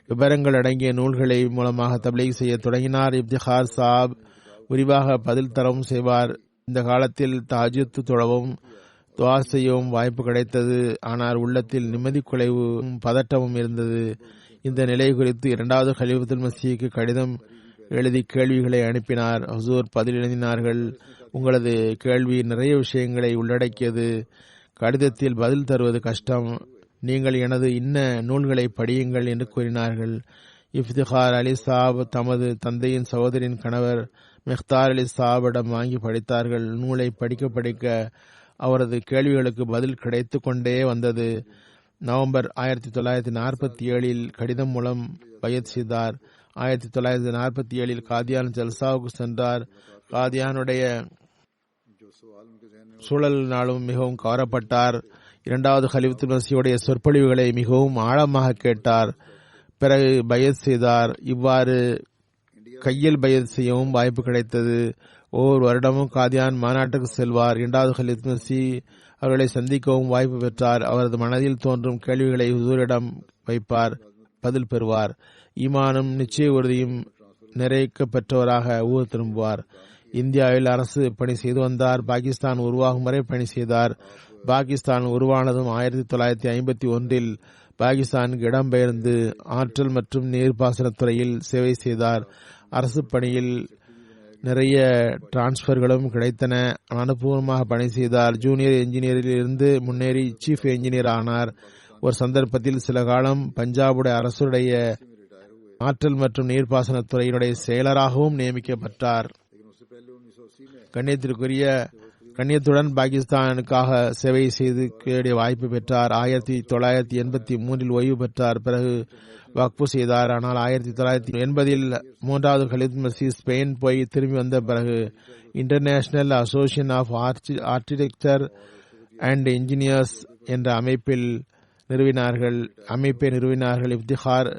[SPEAKER 2] விவரங்கள் அடங்கிய நூல்களை மூலமாக தப்லீக் செய்ய தொடங்கினார். இஃப்திகார் சாஹப் விரிவாக பதில் தரவும் செய்வார். இந்த காலத்தில் தஹஜ்ஜுத் தொழவும் துஆ செய்யவும் வாய்ப்பு கிடைத்தது. ஆனால் உள்ளத்தில் நிம்மதி குலைவும் பதட்டமும் இருந்தது. இந்த நிலை குறித்து 2வது கலீஃபத்துல் மஸீஹ்க்கு கடிதம் எழுதி கேள்விகளை அனுப்பினார். ஹுசூர் பதில் எழுதினார்கள். உங்களது கேள்வி நிறைய விஷயங்களை உள்ளடக்கியது. கடிதத்தில் பதில் தருவது கஷ்டம். நீங்கள் எனது இன்ன நூல்களை படியுங்கள் என்று கூறினார்கள். இஃப்திகார் அலி சாப் தமது தந்தையின் சகோதரின் கணவர் முக்தார் அலி சாபிடம் வாங்கி படித்தார்கள். நூலை படிக்க படிக்க அவரது கேள்விகளுக்கு பதில் கிடைத்து கொண்டே வந்தது. நவம்பர் 1947 கடிதம் மூலம் பையத் செய்தார். 1947 காதியான் ஜல்சாவுக்கு சென்றார். காதியானுடைய சூழலினாலும் மிகவும் கவரப்பட்டார். 2வது கலீஃபத்துல் மஸீஹுடைய சொற்பொழிவுகளை மிகவும் ஆழமாக கேட்டார். பிறகு பையத் செய்தார். இவ்வாறு கையில் பையத் செய்யவும் வாய்ப்பு கிடைத்தது. ஒவ்வொரு வருடமும் காதியான் மாநாட்டுக்கு செல்வார். 2வது கலீஃபத்துல் மஸீஹ் அவர்களை சந்திக்கவும் வாய்ப்பு பெற்றார். அவரது மனதில் தோன்றும் கேள்விகளை ஹுசூரிடம் வைப்பார், பதில் பெறுவார். ஈமானும் நிச்சய உறுதியும் நிறைக்க பெற்றவராக ஊர் திரும்புவார். இந்தியாவில் அரசு பணி செய்து வந்தார். பாகிஸ்தான் உருவாகும் வரை பணி செய்தார். பாகிஸ்தான் உருவானதும் 1951 பாகிஸ்தானுக்கு இடம்பெயர்ந்து ஆற்றல் மற்றும் நீர்ப்பாசனத்துறையில் சேவை செய்தார். அரசு பணியில் நிறைய டிரான்ஸ்பர்களும் கிடைத்தன. அனுபவமாக பணி செய்தார். ஜூனியர் என்ஜினியரில் இருந்து முன்னேறி சீஃப் என்ஜினியர் ஆனார். ஒரு சந்தர்ப்பத்தில் சில காலம் பஞ்சாபுடைய அரசுடைய ஆற்றல் மற்றும் நீர்ப்பாசனத்துறையினுடைய செயலராகவும் நியமிக்கப்பட்டார். கண்ணியத்திற்குரிய கண்ணியத்துடன் பாகிஸ்தானுக்காக சேவை செய்து வேண்டிய வாய்ப்பு பெற்றார். 1983 ஓய்வு பெற்றார். பிறகு வக்ஃபு செய்தார். ஆனால் 1980 மூன்றாவது கலீத் மசீத் ஸ்பெயின் போய் திரும்பி வந்த பிறகு international association of architecture and engineers என்ற அமைப்பை நிறுவினார்கள். இஃப்திகார்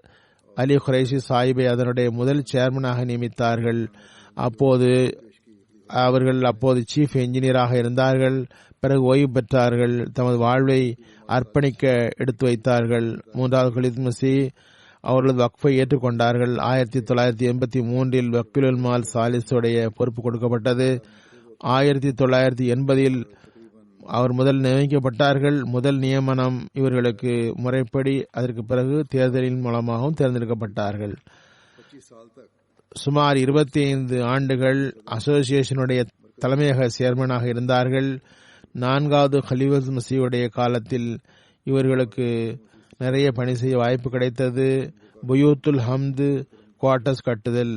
[SPEAKER 2] அலி குரைஷி சாஹிபை அதனுடைய முதல் சேர்மனாக நியமித்தார்கள். அவர்கள் அப்போது சீஃப் என்ஜினியராக இருந்தார்கள். பிறகு ஓய்வு பெற்றார்கள். தமது வாழ்வை அர்ப்பணிக்க எடுத்து வைத்தார்கள். மூன்றாவது கலீத் மசீஹ் அவர்களது வக்ஃபை ஏற்றுக்கொண்டார்கள். 1983 வக்கீலுல் மால் சாலிஸுடைய பொறுப்பு கொடுக்கப்பட்டது. 1980 அவர் முதல் நியமிக்கப்பட்டார்கள். முதல் நியமனம் இவர்களுக்கு முறைப்படி, அதற்கு பிறகு தேர்தலின் மூலமாகவும் தேர்ந்தெடுக்கப்பட்டார்கள். சுமார் 25 ஆண்டுகள் அசோசியேஷனுடைய தலைமையக சேர்மனாக இருந்தார்கள். 4வது கலீஃபத் மசீஹுடைய காலத்தில் இவர்களுக்கு நிறைய பணி செய்ய வாய்ப்பு கிடைத்தது. புயூத்துல் ஹம்து குவார்டர்ஸ் கட்டுதல்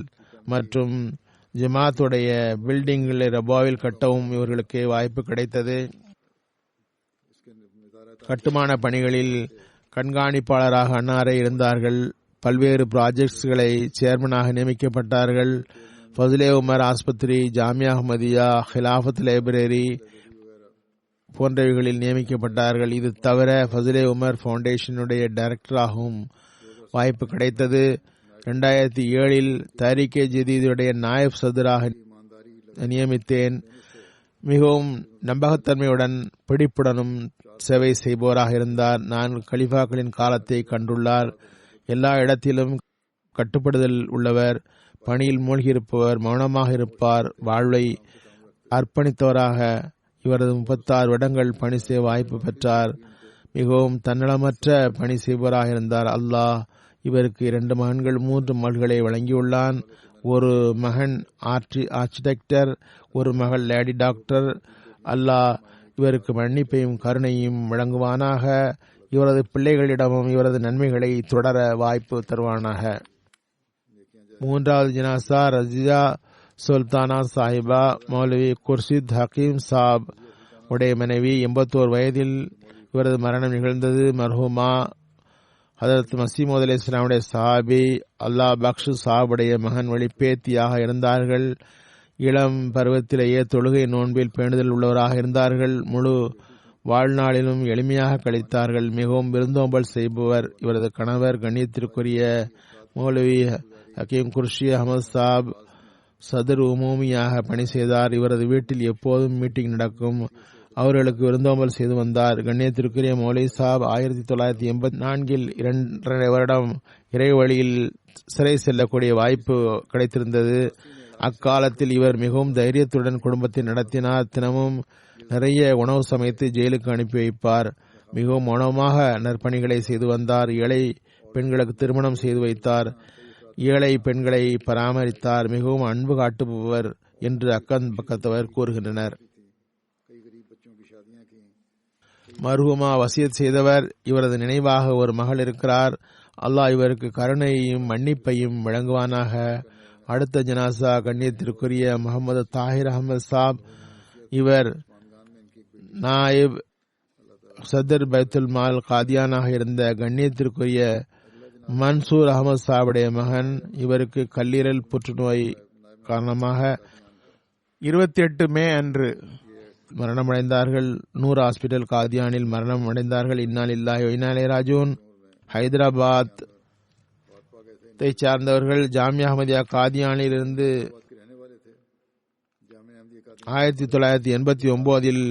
[SPEAKER 2] மற்றும் ஜமாத்துடைய பில்டிங்களை ரபாவில் கட்டவும் இவர்களுக்கு வாய்ப்பு கிடைத்தது. கட்டுமான பணிகளில் கண்காணிப்பாளராக அன்னாரே இருந்தார்கள். பல்வேறு ப்ராஜெக்ட்ஸ்களை சேர்மனாக நியமிக்கப்பட்டார்கள். ஃபஸ்லே உமர் ஆஸ்பத்திரி, ஜாமியா அஹ்மதியா, ஹிலாஃபத் லைப்ரரி போன்றவைகளில் நியமிக்கப்பட்டார்கள். இது தவிர ஃபஸ்லே உமர் ஃபவுண்டேஷனுடைய டைரக்டராகவும் வாய்ப்பு கிடைத்தது. 2007 தாரிகே ஜதீதுடைய நாயப் சதுராக நியமித்தேன். மிகவும் நம்பகத்தன்மையுடன் பிடிப்புடனும் சேவை செய்பவராக இருந்தார். 4 கலிஃபாக்களின் காலத்தை கண்டுள்ளார். எல்லா இடத்திலும் கட்டுப்படுதல் உள்ளவர், பணியில் மூழ்கியிருப்பவர், மௌனமாக இருப்பார், வாழ்வை அர்ப்பணித்தவராக. இவரது 36 வருடங்கள் பணி செய்ய வாய்ப்பு பெற்றார். மிகவும் தன்னலமற்ற பணி செய்பவராக இருந்தார். அல்லாஹ் இவருக்கு 2 மகன்கள் 3 மகள்களை வழங்கியுள்ளான். ஒரு மகன் ஆர்கிடெக்டர், ஒரு மகள் லேடி டாக்டர். அல்லாஹ் இவருக்கு மன்னிப்பையும் கருணையும் வழங்குவானாக. இவரது பிள்ளைகளிடமும் இவரது நன்மைகளை தொடர வாய்ப்பு தருவானாக. 3வது ஜனாசா ரஜியா சுல்தானா சாஹிபா மௌலவி குர்ஷித் ஹக்கீம் சாப் உடைய மனைவி. 81 வயதில் இவரது மரணம் நிகழ்ந்தது. மர்ஹூமா ஹதரத் மசீமோத் அலைஹிஸ் ஸலாமுடைய சஹாபி அல்லாஹ் பக்ஷு சாஹுடைய மகன் வழி பேத்தியாக இருந்தார்கள். இளம் பருவத்திலேயே தொழுகை நோன்பில் பேணுதல் உள்ளவராக இருந்தார்கள். முழு வாழ்நாளிலும் எளிமையாக கழித்தார்கள். மிகவும் விருந்தோம்பல் செய்பவர். இவரது கணவர் கண்ணியத்திற்குரிய மௌலவி ஹக்கீம் குர்ஷி அஹமது சாப் சதுர் உமூமியாக பணி செய்தார். இவரது வீட்டில் எப்போதும் மீட்டிங் நடக்கும். அவர்களுக்கு விருந்தோம்பல் செய்து வந்தார். கண்ணியத்திற்குரிய மௌலவி சாப் 1984 2.5 வருடம் இறை வழியில் சிறை செல்லக்கூடிய வாய்ப்பு கிடைத்திருந்தது. அக்காலத்தில் இவர் மிகவும் தைரியத்துடன் குடும்பத்தை நடத்தினார். தினமும் நிறைய உணவு சமைத்து ஜெயிலுக்கு அனுப்பி வைப்பார். மிகவும் மௌனமாக நற்பணிகளை செய்து வந்தார். ஏழை பெண்களுக்கு திருமணம் செய்து வைத்தார். ஏழை பெண்களை பராமரித்தார். மிகவும் அன்பு காட்டுபவர் என்று அக்கம் பக்கத்தவர் கூறுகின்றனர். மர்ஹூமா வசியத் செய்தவர். இவரது நினைவாக ஒரு மகள் இருக்கிறார். அல்லாஹ் இவருக்கு கருணையையும் மன்னிப்பையும் வழங்குவானாக. அடுத்த ஜனாசா கண்ணியத்திற்குரிய முகமது தாஹிர் அஹமது சாப். இவர் நாயிப் சதர் பைத்துல் மால் காதியானாக இருந்த கண்ணியத்திற்குரிய மன்சூர் அகமது சாபுடைய மகன். இவருக்கு கல்லீரல் புற்றுநோய் காரணமாக 28 மே அன்று மரணமடைந்தார்கள். நூர் ஹாஸ்பிட்டல் காதியானில் மரணம் அடைந்தார்கள். இன்னா லில்லாஹி வ இன்னா இலைஹி ராஜிஊன். ஹைதராபாத் சார்ந்தவர்கள். ஜாமியா அஹ்மதியா காதியானில் இருந்து 1989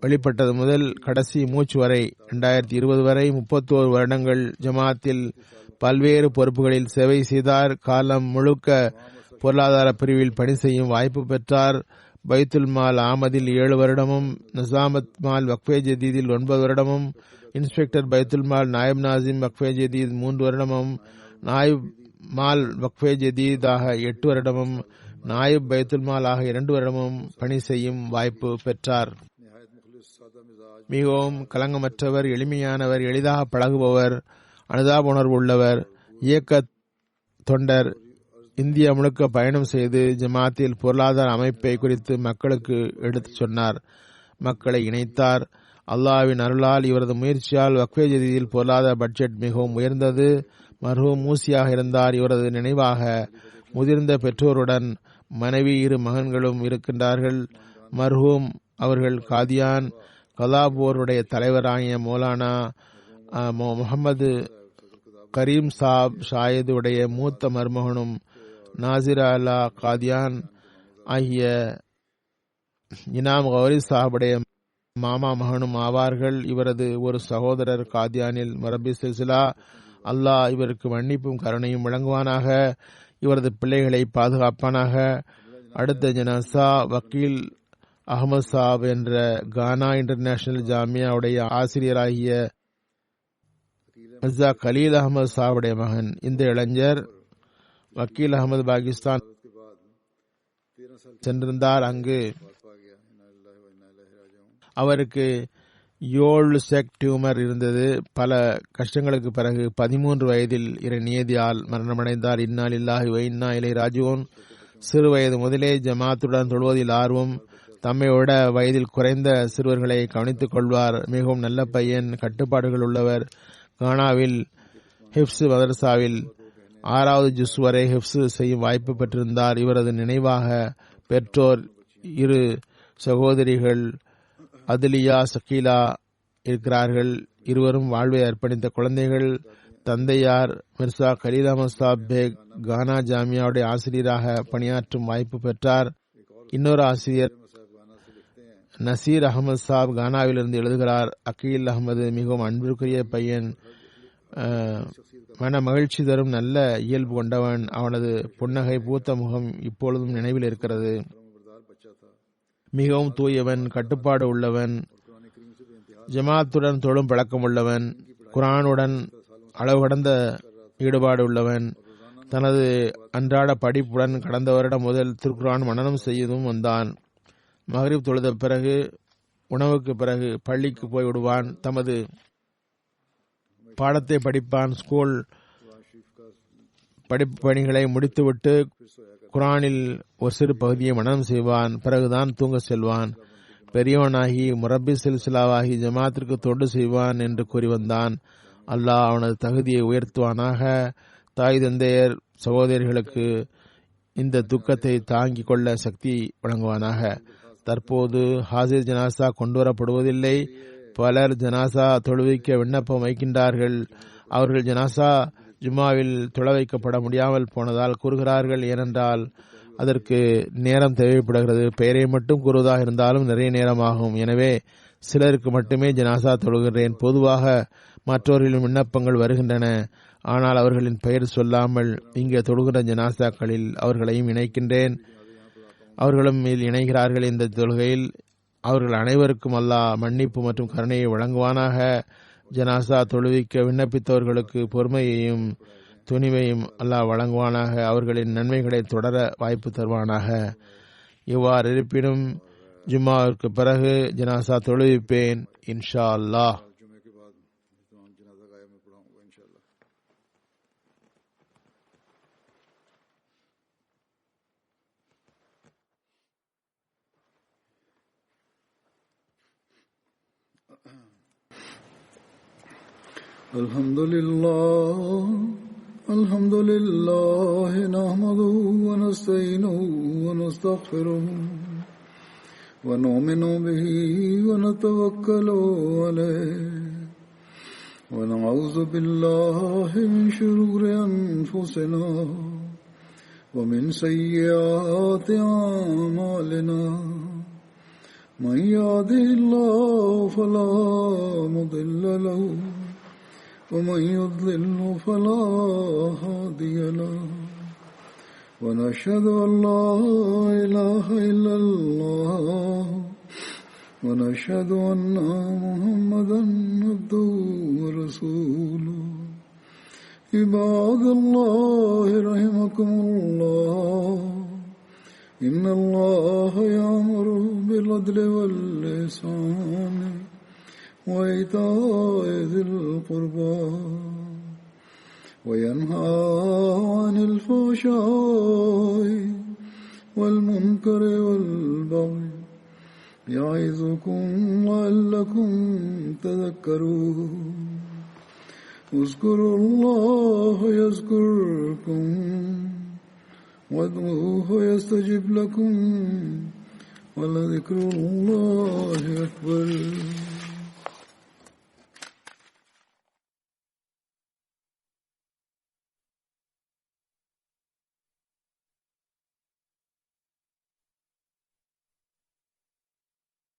[SPEAKER 2] வெளிப்பட்டது முதல் கடைசி மூச்சு வரை 2020 வரை 31 வருடங்கள் ஜமாத்தில் பல்வேறு பொறுப்புகளில் சேவை செய்தார். காலம் முழுக்க பொருளாதார பிரிவில் பணி செய்யும் வாய்ப்பு பெற்றார். பைத்துல் மால் ஆமதில் 7 வருடமும், நிசாமத் மால் வக்ஃபே ஜதீதில் 9 வருடமும், இன்ஸ்பெக்டர் பைத்துல் மால் நாயப் நாசிம் வக்ஃபே ஜதீத் 3 வருடமும், நாயிப் மால் வக்ஃபே ஜதீதாக 8 வருடமும், நாயிப் பைத்துல் மால் ஆக 2 வருடமும் பணி செய்யும் வாய்ப்பு பெற்றார். மிகவும் கலங்கமற்றவர், எளிமையானவர், எளிதாக பழகுபவர், அனுதாப உணர்வு உள்ளவர், இயக்க தொண்டர். இந்தியா முழுக்க பயணம் செய்து ஜமாத்தில் பொருளாதார அமைப்பை குறித்து மக்களுக்கு எடுத்துச் சொன்னார். மக்களை இணைத்தார். அல்லாஹ்வின் அருளால் இவரது முயற்சியால் வக்ஃபே ஜதீதில் பொருளாதார பட்ஜெட் மிகவும் உயர்ந்தது. மர்ஹூம் மூசியாக இருந்தார். இவரது நினைவாக முதிர்ந்த பெற்றோருடன் மனைவி 2 மகன்களும் இருக்கின்றார்கள். மர்ஹூம் அவர்கள் காதியான் கலாபோருடைய தலைவராகிய மௌலானா முகமது கரீம் சாப் ஷாயிதுடைய மூத்த மருமகனும் நாசிர் அல்லா காதியான் ஆகிய இனாம் கௌரி சாஹுடைய மாமா மகனும் ஆவார்கள். இவரது ஒரு சகோதரர் காதியானில் மரபி சில்சிலா. அல்லாஹ் இவருக்கு மன்னிப்பும் கருணையும் வழங்குவானாக. இவரது பிள்ளைகளை பாதுகாப்பானாக. அடுத்த ஜனாசா வக்கீல் அகமது சாப் என்ற கானா இன்டர்நேஷனல் ஜாமியாவுடைய ஆசிரியராகிய மிர்சா கலீல் அகமது சாவுடைய மகன். இந்த இளைஞர் வக்கீல் அகமது பாகிஸ்தான் சென்றிருந்தார். அங்கு அவருக்கு 7 செக் டியூமர் இருந்தது. பல கஷ்டங்களுக்கு பிறகு 13 வயதில் நியதியால் மரணமடைந்தார். இன்னா லில்லாஹி வ இன்னா இலைஹி ராஜிஊன். சிறு வயது முதலே ஜமாத்துடன் தொழுவதில் ஆர்வம். தம்மை விட வயதில் குறைந்த சிறுவர்களை கவனித்துக் கொள்வார். மிகவும் நல்ல பையன், கட்டுப்பாடுகள் உள்ளவர். கானாவில் ஹிப்ஸ் மதரசாவில் 6வது ஜுஸ் வரை ஹிப்ஸ் செய்யும் வாய்ப்பு பெற்றிருந்தார். இவரது நினைவாக பெற்றோர் 2 சகோதரிகள் அதுலியா சக்கீலா இருக்கிறார்கள். இருவரும் வாழ்வை அர்ப்பணித்த குழந்தைகள். தந்தையார் மிர்சா கலீல் அஹமது சாப் பேக் கானா ஜாமியாவுடைய ஆசிரியராக பணியாற்றும் வாய்ப்பு பெற்றார். இன்னொரு ஆசிரியர் நசீர் அகமது சாப் கானாவிலிருந்து எழுதுகிறார். அக்கீல் அகமது மிகவும் அன்பிற்குரிய பையன், மன மகிழ்ச்சி தரும் நல்ல இயல்பு கொண்டவன். அவனது புன்னகை பூத்த முகம் இப்பொழுதும் நினைவில் இருக்கிறது. மிகவும் தூயவன், கட்டுப்பாடு உள்ளவன், ஜமாத்துடன் தொழும் பழக்கம் உள்ளவன், குர்ஆனுடன் அளவு கடந்த ஈடுபாடு உள்ளவன். தனது அன்றாட படிப்புடன் கடந்த வருடம் முதல் திருக்குர்ஆன் மனனம் செய்யவும் வந்தான். மக்ரிப் தொழுத பிறகு உணவுக்கு பிறகு பள்ளிக்கு போய் விடுவான். தமது பாடத்தை படிப்பான். ஸ்கூல் படிப்பு பணிகளை முடித்துவிட்டு குர்ஆனில் ஒரு சிறு பகுதியை மனனம் செய்வான். பிறகுதான் தூங்க செல்வான். பெரியவனாகி முரப்பி சில்சிலாவாகி ஜமாத்திற்கு தொண்டு செய்வான் என்று கூறி வந்தான். அல்லாஹ் அவனது தகுதியை உயர்த்துவானாக. தாய் தந்தையர் சகோதரிகளுக்கு இந்த துக்கத்தை தாங்கிக் கொள்ள சக்தி வழங்குவானாக. தற்போது ஹாசிர் ஜனாசா கொண்டுவரப்படுவதில்லை. பலர் ஜனாசா தொழுவிக்க விண்ணப்பம் வைக்கின்றார்கள். அவர்கள் ஜனாசா ஜும்மாவில் தொழ வைக்கப்பட முடியாமல் போனதால் கூறுகிறார்கள். ஏனென்றால் அதற்கு நேரம் தேவைப்படுகிறது. பெயரை மட்டும் கூறுவதாக இருந்தாலும் நிறைய நேரமாகும். எனவே சிலருக்கு மட்டுமே ஜனாசா தொழுகிறேன். பொதுவாக மற்றவர்களின் விண்ணப்பங்கள் வருகின்றன. ஆனால் அவர்களின் பெயர் சொல்லாமல் இங்கே தொழுகிற ஜனாசாக்களில் அவர்களையும் இணைக்கின்றேன். அவர்களும் இணைகிறார்கள். இந்த தொழுகையில் அவர்கள் அனைவருக்கும் அல்லாஹ் மன்னிப்பு மற்றும் கருணையை வழங்குவானாக. ஜனாசா தொழுவிக்க விண்ணப்பித்தவர்களுக்கு பொறுமையையும் துணிவையும் அல்லாஹ் வழங்குவானாக. அவர்களின் நன்மைகளை தொடர வாய்ப்பு தருவானாக. இவ்வாறு இருப்பினும் ஜும்மாவிற்கு பிறகு ஜனாசா தொழுவிப்பேன் இன்ஷா அல்லாஹ்.
[SPEAKER 1] الحمد لله نحمده ونستعينه ونستغفره ونؤمن به ونتوكل عليه ونعوذ بالله من شرور أنفسنا ومن سيئات أعمالنا من يهده الله فلا مضل له ومن يضلل فلا هادي له ونشهد أن لا إله إلا الله ونشهد أن محمدا عبده ورسوله عباد الله رحمكم الله إن الله يأمر بالعدل والإحسان وإيتاء ذي القربى وينهى عن الفحشاء والمنكر والبغي يعظكم لعلكم تذكرون اذكروا الله يذكركم وادعوه يستجب لكم ولذكر الله أكبر